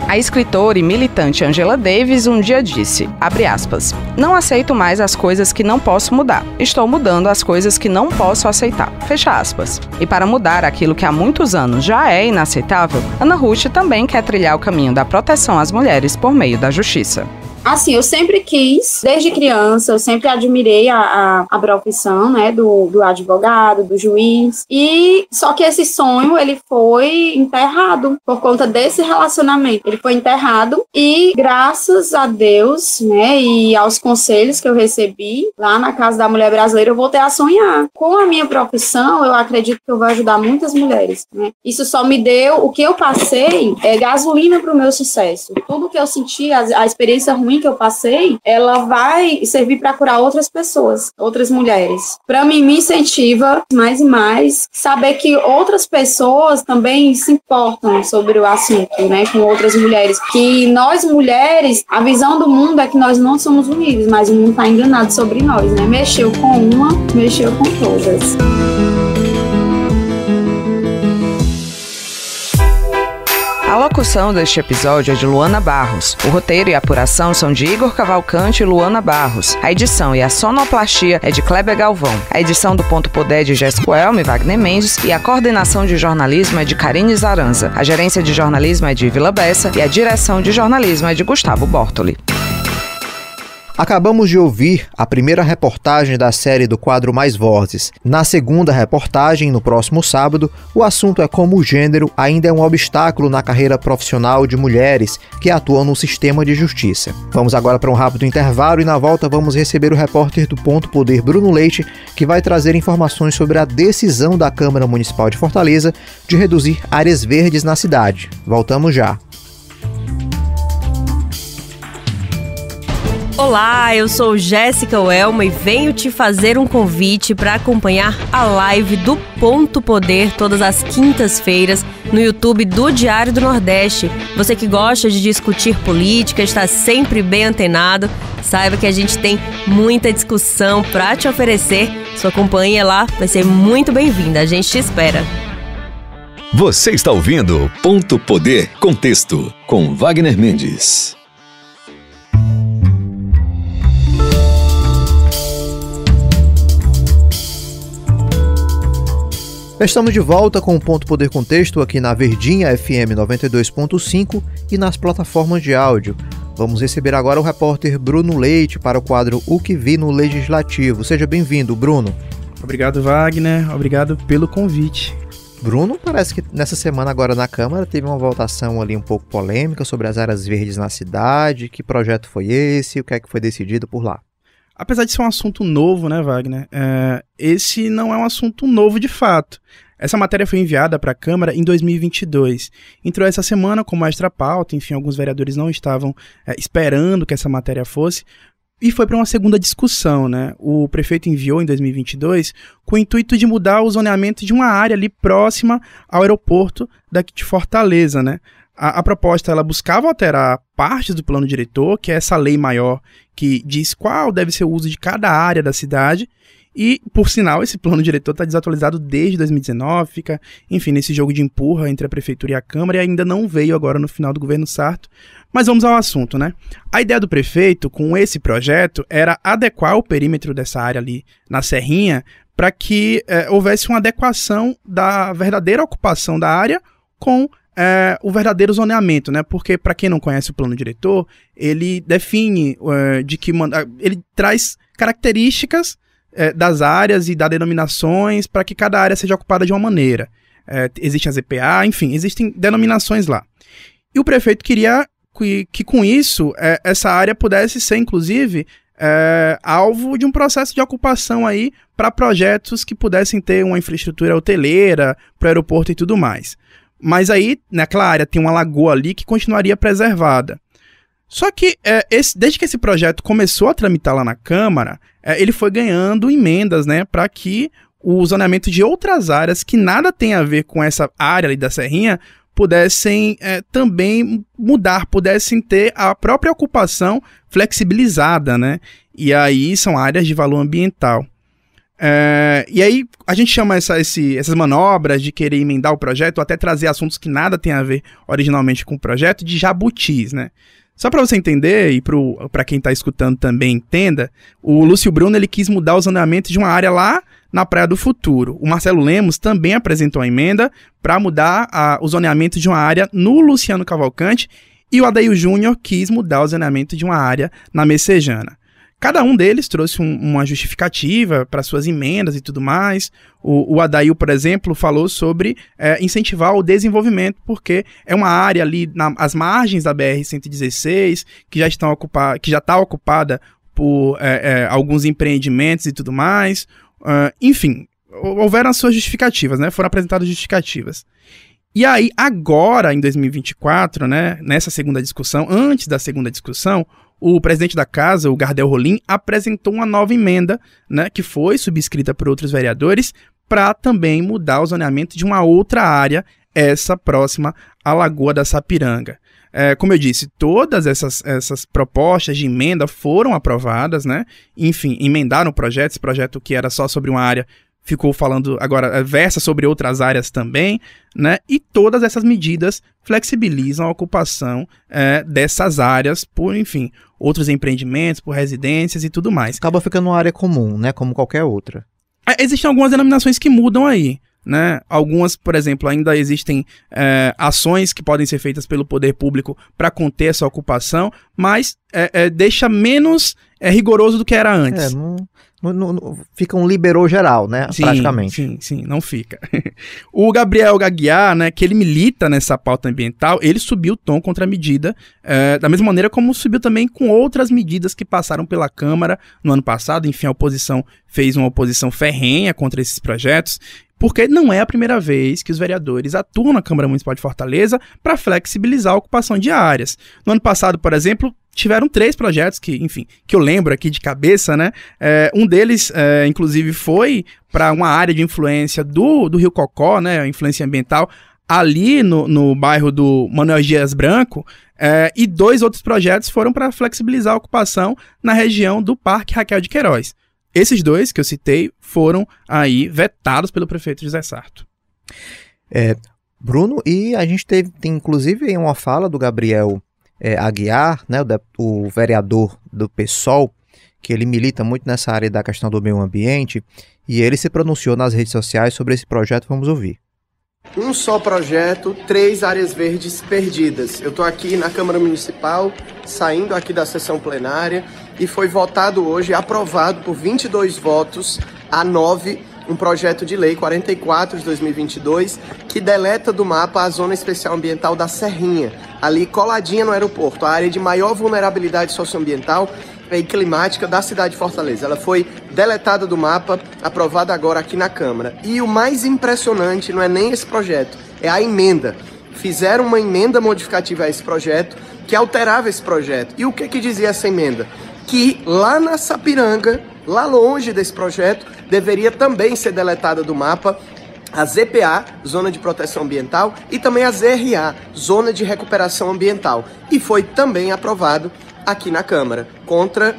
Speaker 6: A escritora e militante Angela Davis um dia disse, abre aspas, não aceito mais as coisas que não posso mudar. Estou mudando as coisas que não posso aceitar. Fecha aspas. E para mudar aquilo que há muitos anos já é inaceitável, Ana Ruth também quer trilhar o caminho da proteção às mulheres por meio da justiça.
Speaker 7: Assim, eu sempre quis, desde criança, eu sempre admirei a profissão, né, do advogado, do juiz, e só que esse sonho, ele foi enterrado por conta desse relacionamento. Ele foi enterrado e graças a Deus, né, e aos conselhos que eu recebi lá na Casa da Mulher Brasileira, eu voltei a sonhar. Com a minha profissão, eu acredito que eu vou ajudar muitas mulheres, né. Isso só me deu, o que eu passei é gasolina para o meu sucesso. Tudo que eu senti, a experiência ruim que eu passei, ela vai servir para curar outras pessoas, outras mulheres. Para mim, me incentiva mais e mais saber que outras pessoas também se importam sobre o assunto, né, com outras mulheres. Que nós mulheres, a visão do mundo é que nós não somos unidas, mas o mundo está enganado sobre nós, né? Mexeu com uma, mexeu com todas.
Speaker 6: A locução deste episódio é de Luana Barros. O roteiro e a apuração são de Igor Cavalcante e Luana Barros. A edição e a sonoplastia é de Kleber Galvão. A edição do Ponto Poder é de Jéssica Elma e Wagner Mendes e a coordenação de jornalismo é de Karine Zaranza. A gerência de jornalismo é de Vila Bessa e a direção de jornalismo é de Gustavo Bortoli.
Speaker 2: Acabamos de ouvir a primeira reportagem da série do quadro Mais Vozes. Na segunda reportagem, no próximo sábado, o assunto é como o gênero ainda é um obstáculo na carreira profissional de mulheres que atuam no sistema de justiça. Vamos agora para um rápido intervalo e na volta vamos receber o repórter do Ponto Poder, Bruno Leite, que vai trazer informações sobre a decisão da Câmara Municipal de Fortaleza de reduzir áreas verdes na cidade. Voltamos já.
Speaker 3: Olá, eu sou Jéssica Welma e venho te fazer um convite para acompanhar a live do Ponto Poder todas as quintas-feiras no YouTube do Diário do Nordeste. Você que gosta de discutir política, está sempre bem antenado, saiba que a gente tem muita discussão para te oferecer. Sua companhia lá vai ser muito bem-vinda, a gente te espera.
Speaker 1: Você está ouvindo Ponto Poder Contexto com Wagner Mendes.
Speaker 2: Estamos de volta com o Ponto Poder Contexto aqui na Verdinha FM 92.5 e nas plataformas de áudio. Vamos receber agora o repórter Bruno Leite para o quadro O que Vi no Legislativo. Seja bem-vindo, Bruno.
Speaker 10: Obrigado, Wagner. Obrigado pelo convite.
Speaker 2: Bruno, parece que nessa semana agora na Câmara teve uma votação ali um pouco polêmica sobre as áreas verdes na cidade. Que projeto foi esse? O que é que foi decidido por lá?
Speaker 10: Apesar de ser um assunto novo, né, Wagner, esse não é um assunto novo de fato. Essa matéria foi enviada para a Câmara em 2022. Entrou essa semana como extra pauta, enfim, alguns vereadores não estavam esperando que essa matéria fosse, e foi para uma segunda discussão, né? O prefeito enviou em 2022 com o intuito de mudar o zoneamento de uma área ali próxima ao aeroporto daqui de Fortaleza, né? A proposta, ela buscava alterar partes do plano diretor, que é essa lei maior que diz qual deve ser o uso de cada área da cidade, e, por sinal, esse plano diretor está desatualizado desde 2019, fica, enfim, nesse jogo de empurra entre a Prefeitura e a Câmara, e ainda não veio agora no final do governo Sarto. Mas vamos ao assunto, né? A ideia do prefeito, com esse projeto, era adequar o perímetro dessa área ali na Serrinha para que houvesse uma adequação da verdadeira ocupação da área com o verdadeiro zoneamento, né? Porque, para quem não conhece o plano diretor, ele define ele traz características das áreas e das denominações para que cada área seja ocupada de uma maneira. Existem as EPA, enfim, existem denominações lá. E o prefeito queria que com isso, essa área pudesse ser, inclusive, alvo de um processo de ocupação aí para projetos que pudessem ter uma infraestrutura hoteleira, para o aeroporto e tudo mais. Mas aí, naquela área, tem uma lagoa ali que continuaria preservada. Só que, desde que esse projeto começou a tramitar lá na Câmara, ele foi ganhando emendas, né, para que o zoneamento de outras áreas que nada tem a ver com essa área ali da Serrinha pudessem também mudar, pudessem ter a própria ocupação flexibilizada, né? E aí são áreas de valor ambiental. E aí a gente chama essas manobras de querer emendar o projeto, ou até trazer assuntos que nada tem a ver originalmente com o projeto, de jabutis, né? Só para você entender, e para quem está escutando também entenda, o Lúcio Bruno ele quis mudar o zoneamento de uma área lá na Praia do Futuro. O Marcelo Lemos também apresentou a emenda para mudar o zoneamento de uma área no Luciano Cavalcante, e o Adail Júnior quis mudar o zoneamento de uma área na Messejana. Cada um deles trouxe uma justificativa para suas emendas e tudo mais. O Adail, por exemplo, falou sobre incentivar o desenvolvimento, porque é uma área ali às margens da BR-116, que já está ocupada por alguns empreendimentos e tudo mais. Enfim, houveram as suas justificativas, né? Foram apresentadas justificativas. E aí, agora, em 2024, né, nessa segunda discussão, antes da segunda discussão, o presidente da casa, o Gardel Rolim, apresentou uma nova emenda, né, que foi subscrita por outros vereadores, para também mudar o zoneamento de uma outra área, essa próxima à Lagoa da Sapiranga. Como eu disse, todas essas propostas de emenda foram aprovadas, né? Enfim, emendaram o projeto, esse projeto que era só sobre uma área ficou falando agora, versa sobre outras áreas também, né? E todas essas medidas flexibilizam a ocupação dessas áreas por, enfim, outros empreendimentos, por residências e tudo mais.
Speaker 2: Acaba ficando uma área comum, né? Como qualquer outra.
Speaker 10: Existem algumas denominações que mudam aí. né? Algumas, por exemplo, ainda existem ações que podem ser feitas pelo poder público para conter essa ocupação, mas deixa menos rigoroso do que era antes.
Speaker 2: Não fica um liberou geral, né?
Speaker 10: Sim,
Speaker 2: praticamente.
Speaker 10: Sim, não fica. O Gabriel Aguiar, né, que ele milita nessa pauta ambiental, ele subiu o tom contra a medida, da mesma maneira como subiu também com outras medidas que passaram pela Câmara no ano passado. Enfim, a oposição fez uma oposição ferrenha contra esses projetos, porque não é a primeira vez que os vereadores atuam na Câmara Municipal de Fortaleza para flexibilizar a ocupação de áreas. No ano passado, por exemplo, tiveram 3 projetos que eu lembro aqui de cabeça, né? Um deles, inclusive, foi para uma área de influência do Rio Cocó, né? Influência ambiental, ali no bairro do Manuel Dias Branco, e 2 outros projetos foram para flexibilizar a ocupação na região do Parque Raquel de Queiroz. Esses 2 que eu citei foram aí vetados pelo prefeito José Sarto.
Speaker 2: Bruno, e a gente tem inclusive uma fala do Gabriel Aguiar, né, o vereador do PSOL, que ele milita muito nessa área da questão do meio ambiente, e ele se pronunciou nas redes sociais sobre esse projeto. Vamos ouvir.
Speaker 11: Um só projeto, 3 áreas verdes perdidas. Eu estou aqui na Câmara Municipal, saindo aqui da sessão plenária, e foi votado hoje, aprovado por 22 votos a 9, um projeto de lei 44 de 2022, que deleta do mapa a Zona Especial Ambiental da Serrinha, ali coladinha no aeroporto, a área de maior vulnerabilidade socioambiental e climática da cidade de Fortaleza. Ela foi deletada do mapa, aprovada agora aqui na Câmara. E o mais impressionante não é nem esse projeto, é a emenda. Fizeram uma emenda modificativa a esse projeto, que alterava esse projeto. E o que dizia essa emenda? Que lá na Sapiranga, lá longe desse projeto, deveria também ser deletada do mapa a ZPA, Zona de Proteção Ambiental, e também a ZRA, Zona de Recuperação Ambiental. E foi também aprovado aqui na Câmara, contra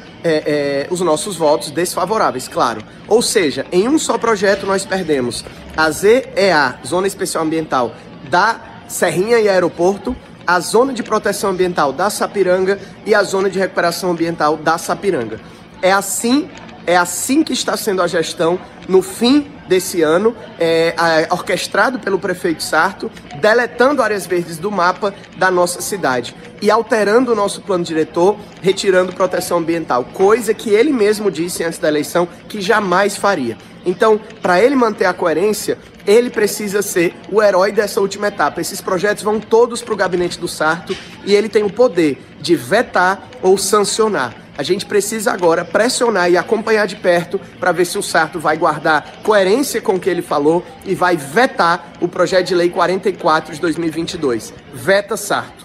Speaker 11: os nossos votos desfavoráveis, claro. Ou seja, em um só projeto nós perdemos a ZEA, Zona Especial Ambiental da Serrinha e Aeroporto, a Zona de Proteção Ambiental da Sapiranga e a Zona de Recuperação Ambiental da Sapiranga. É assim que está sendo a gestão no fim desse ano, orquestrado pelo prefeito Sarto, deletando áreas verdes do mapa da nossa cidade e alterando o nosso plano diretor, retirando proteção ambiental, coisa que ele mesmo disse antes da eleição que jamais faria. Então, para ele manter a coerência, ele precisa ser o herói dessa última etapa. Esses projetos vão todos para o gabinete do Sarto e ele tem o poder de vetar ou sancionar. A gente precisa agora pressionar e acompanhar de perto para ver se o Sarto vai guardar coerência com o que ele falou e vai vetar o projeto de lei 44 de 2022. Veta Sarto.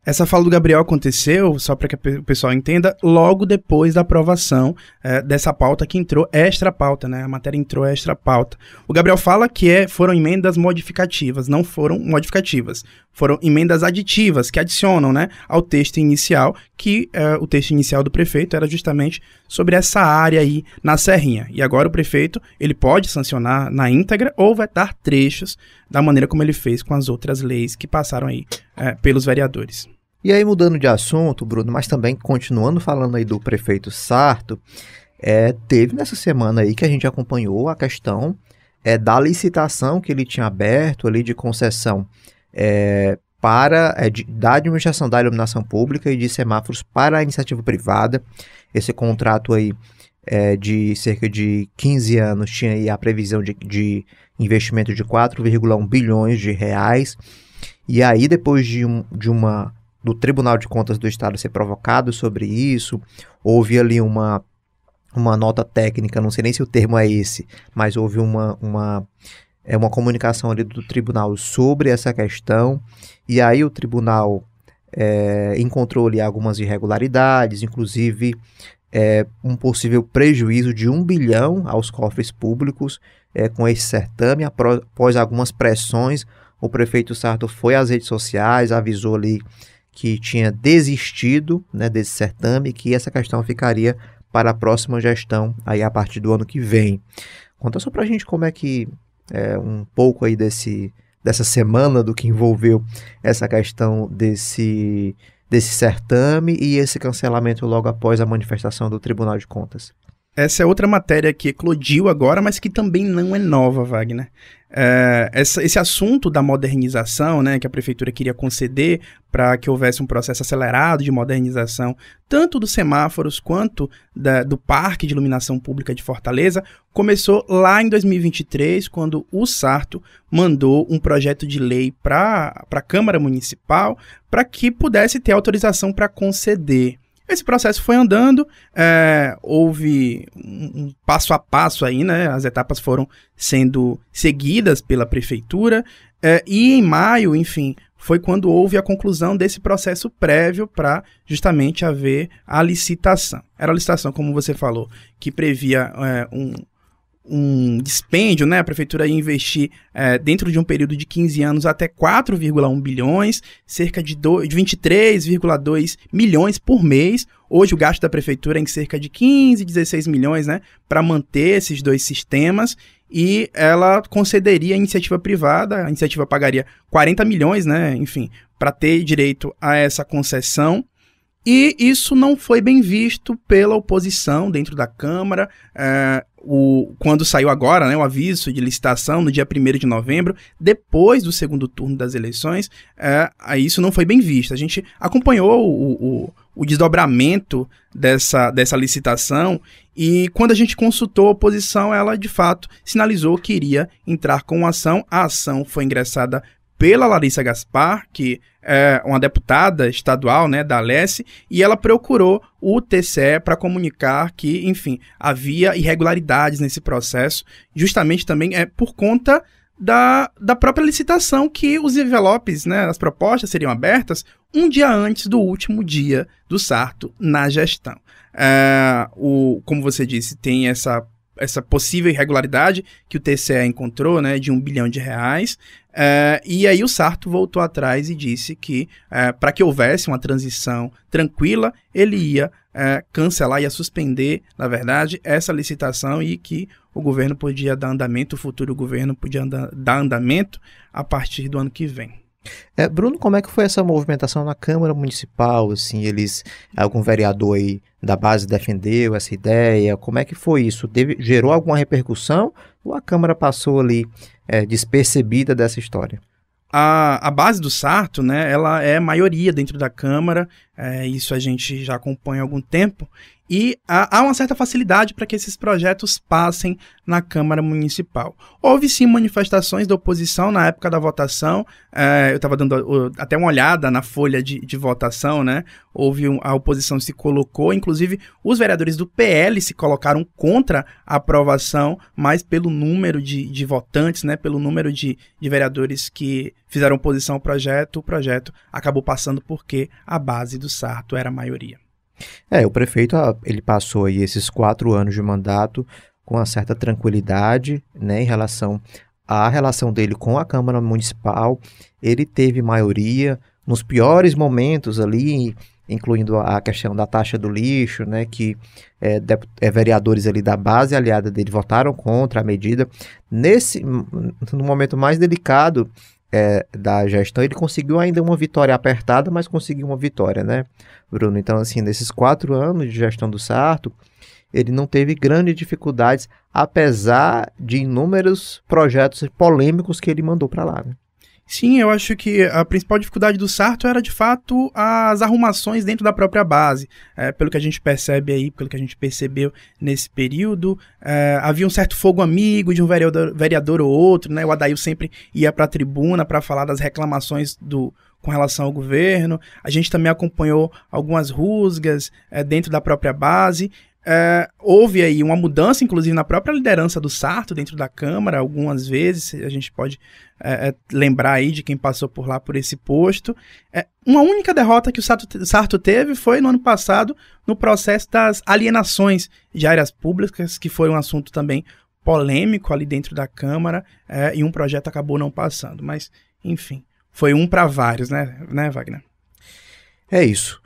Speaker 10: Essa fala do Gabriel aconteceu, só para que o pessoal entenda, logo depois da aprovação dessa pauta que entrou extra pauta, né? A matéria entrou extra pauta. O Gabriel fala que foram emendas modificativas, não foram modificativas. Foram emendas aditivas, que adicionam, né, ao texto inicial, que o texto inicial do prefeito era justamente sobre essa área aí na Serrinha. E agora o prefeito, ele pode sancionar na íntegra ou vetar trechos da maneira como ele fez com as outras leis que passaram aí pelos vereadores.
Speaker 2: E aí, mudando de assunto, Bruno, mas também continuando falando aí do prefeito Sarto, teve nessa semana aí que a gente acompanhou a questão da licitação que ele tinha aberto ali de concessão da administração da iluminação pública e de semáforos para a iniciativa privada. Esse contrato aí de cerca de 15 anos tinha aí a previsão de investimento de 4,1 bilhões de reais. E aí, depois do Tribunal de Contas do Estado ser provocado sobre isso, houve ali uma nota técnica, não sei nem se o termo é esse, mas houve uma comunicação ali do tribunal sobre essa questão, e aí o tribunal encontrou ali algumas irregularidades, inclusive um possível prejuízo de 1 bilhão aos cofres públicos com esse certame. Após algumas pressões, o prefeito Sarto foi às redes sociais, avisou ali que tinha desistido, né, desse certame, que essa questão ficaria para a próxima gestão, aí a partir do ano que vem. Conta só pra gente como é que, um pouco aí dessa semana do que envolveu essa questão desse certame e esse cancelamento logo após a manifestação do Tribunal de Contas.
Speaker 10: Essa é outra matéria que eclodiu agora, mas que também não é nova, Wagner. Esse assunto da modernização, né, que a prefeitura queria conceder para que houvesse um processo acelerado de modernização, tanto dos semáforos quanto do Parque de Iluminação Pública de Fortaleza, começou lá em 2023, quando o Sarto mandou um projeto de lei para a Câmara Municipal para que pudesse ter autorização para conceder. Esse processo foi andando, houve um passo a passo aí, né? As etapas foram sendo seguidas pela prefeitura, e em maio, enfim, foi quando houve a conclusão desse processo prévio para justamente haver a licitação. Era a licitação, como você falou, que previa um dispêndio, né? A prefeitura ia investir dentro de um período de 15 anos até 4,1 bilhões, cerca de 23,2 milhões por mês. Hoje o gasto da prefeitura é em cerca de 15, 16 milhões, né? Para manter esses dois sistemas, e ela concederia a iniciativa privada, a iniciativa pagaria 40 milhões, né? Enfim, para ter direito a essa concessão. E isso não foi bem visto pela oposição dentro da Câmara. Quando saiu agora, né, o aviso de licitação no dia 1º de novembro, depois do segundo turno das eleições, isso não foi bem visto. A gente acompanhou o desdobramento dessa licitação, e quando a gente consultou a oposição, ela de fato sinalizou que iria entrar com ação. A ação foi ingressada pela Larissa Gaspar, que é uma deputada estadual, né, da Alesse, e ela procurou o TCE para comunicar que, enfim, havia irregularidades nesse processo, justamente também por conta da própria licitação, que os envelopes, né, as propostas seriam abertas um dia antes do último dia do Sarto na gestão. Como você disse, tem essa possível irregularidade que o TCE encontrou, né, de R$1 bilhão. E aí o Sarto voltou atrás e disse que para que houvesse uma transição tranquila, ele ia cancelar, ia suspender, na verdade, essa licitação, e que o governo podia dar andamento, o futuro governo podia dar andamento a partir do ano que vem.
Speaker 2: Bruno, como é que foi essa movimentação na Câmara Municipal? Assim, algum vereador aí da base defendeu essa ideia? Como é que foi isso? Gerou alguma repercussão ou a Câmara passou ali despercebida dessa história?
Speaker 10: A base do Sarto, né, ela é maioria dentro da Câmara, isso a gente já acompanha há algum tempo, e há uma certa facilidade para que esses projetos passem na Câmara Municipal. Houve sim manifestações da oposição na época da votação, eu estava dando até uma olhada na folha de votação, né? A oposição se colocou, inclusive os vereadores do PL se colocaram contra a aprovação, mas pelo número de votantes, né? Pelo número de vereadores que fizeram oposição ao projeto, o projeto acabou passando porque a base do Sarto era a maioria.
Speaker 2: O prefeito, ele passou aí esses 4 anos de mandato com uma certa tranquilidade, né, em relação à relação dele com a Câmara Municipal. Ele teve maioria nos piores momentos ali, incluindo a questão da taxa do lixo, né, que vereadores ali da base aliada dele votaram contra a medida. No momento mais delicado da gestão, ele conseguiu ainda uma vitória apertada, mas conseguiu uma vitória, né, Bruno? Então, assim, nesses 4 anos de gestão do Sarto, ele não teve grandes dificuldades, apesar de inúmeros projetos polêmicos que ele mandou para lá, né?
Speaker 10: Sim, eu acho que a principal dificuldade do Sarto era, de fato, as arrumações dentro da própria base. Pelo que a gente percebe aí, pelo que a gente percebeu nesse período, havia um certo fogo amigo de um vereador ou outro, né? O Adail sempre ia para a tribuna para falar das reclamações com relação ao governo. A gente também acompanhou algumas rusgas dentro da própria base. Houve aí uma mudança, inclusive, na própria liderança do Sarto dentro da Câmara, algumas vezes, a gente pode lembrar aí de quem passou por lá por esse posto. Uma única derrota que o Sarto teve foi no ano passado, no processo das alienações de áreas públicas, que foi um assunto também polêmico ali dentro da Câmara, e um projeto acabou não passando. Mas, enfim, foi um para vários, né, Wagner?
Speaker 2: É isso.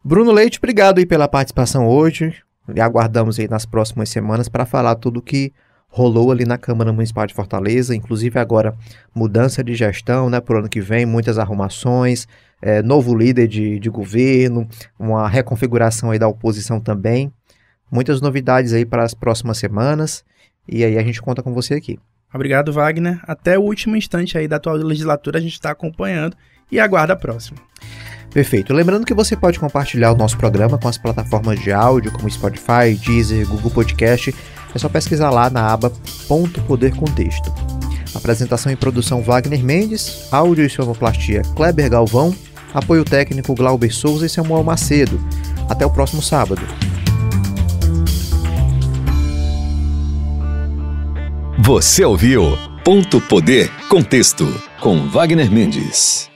Speaker 2: Bruno Leite, obrigado aí pela participação hoje. E aguardamos aí nas próximas semanas para falar tudo o que rolou ali na Câmara Municipal de Fortaleza, inclusive agora mudança de gestão, né, por ano que vem, muitas arrumações, novo líder de governo, uma reconfiguração aí da oposição também. Muitas novidades aí para as próximas semanas, e aí a gente conta com você aqui.
Speaker 10: Obrigado, Wagner. Até o último instante aí da atual legislatura a gente está acompanhando e aguarda a próxima.
Speaker 2: Perfeito. Lembrando que você pode compartilhar o nosso programa com as plataformas de áudio como Spotify, Deezer, Google Podcast. É só pesquisar lá na aba Ponto Poder Contexto. Apresentação e produção Wagner Mendes, áudio e sonoplastia Kleber Galvão, apoio técnico Glauber Souza e Samuel Macedo. Até o próximo sábado.
Speaker 1: Você ouviu Ponto Poder Contexto com Wagner Mendes.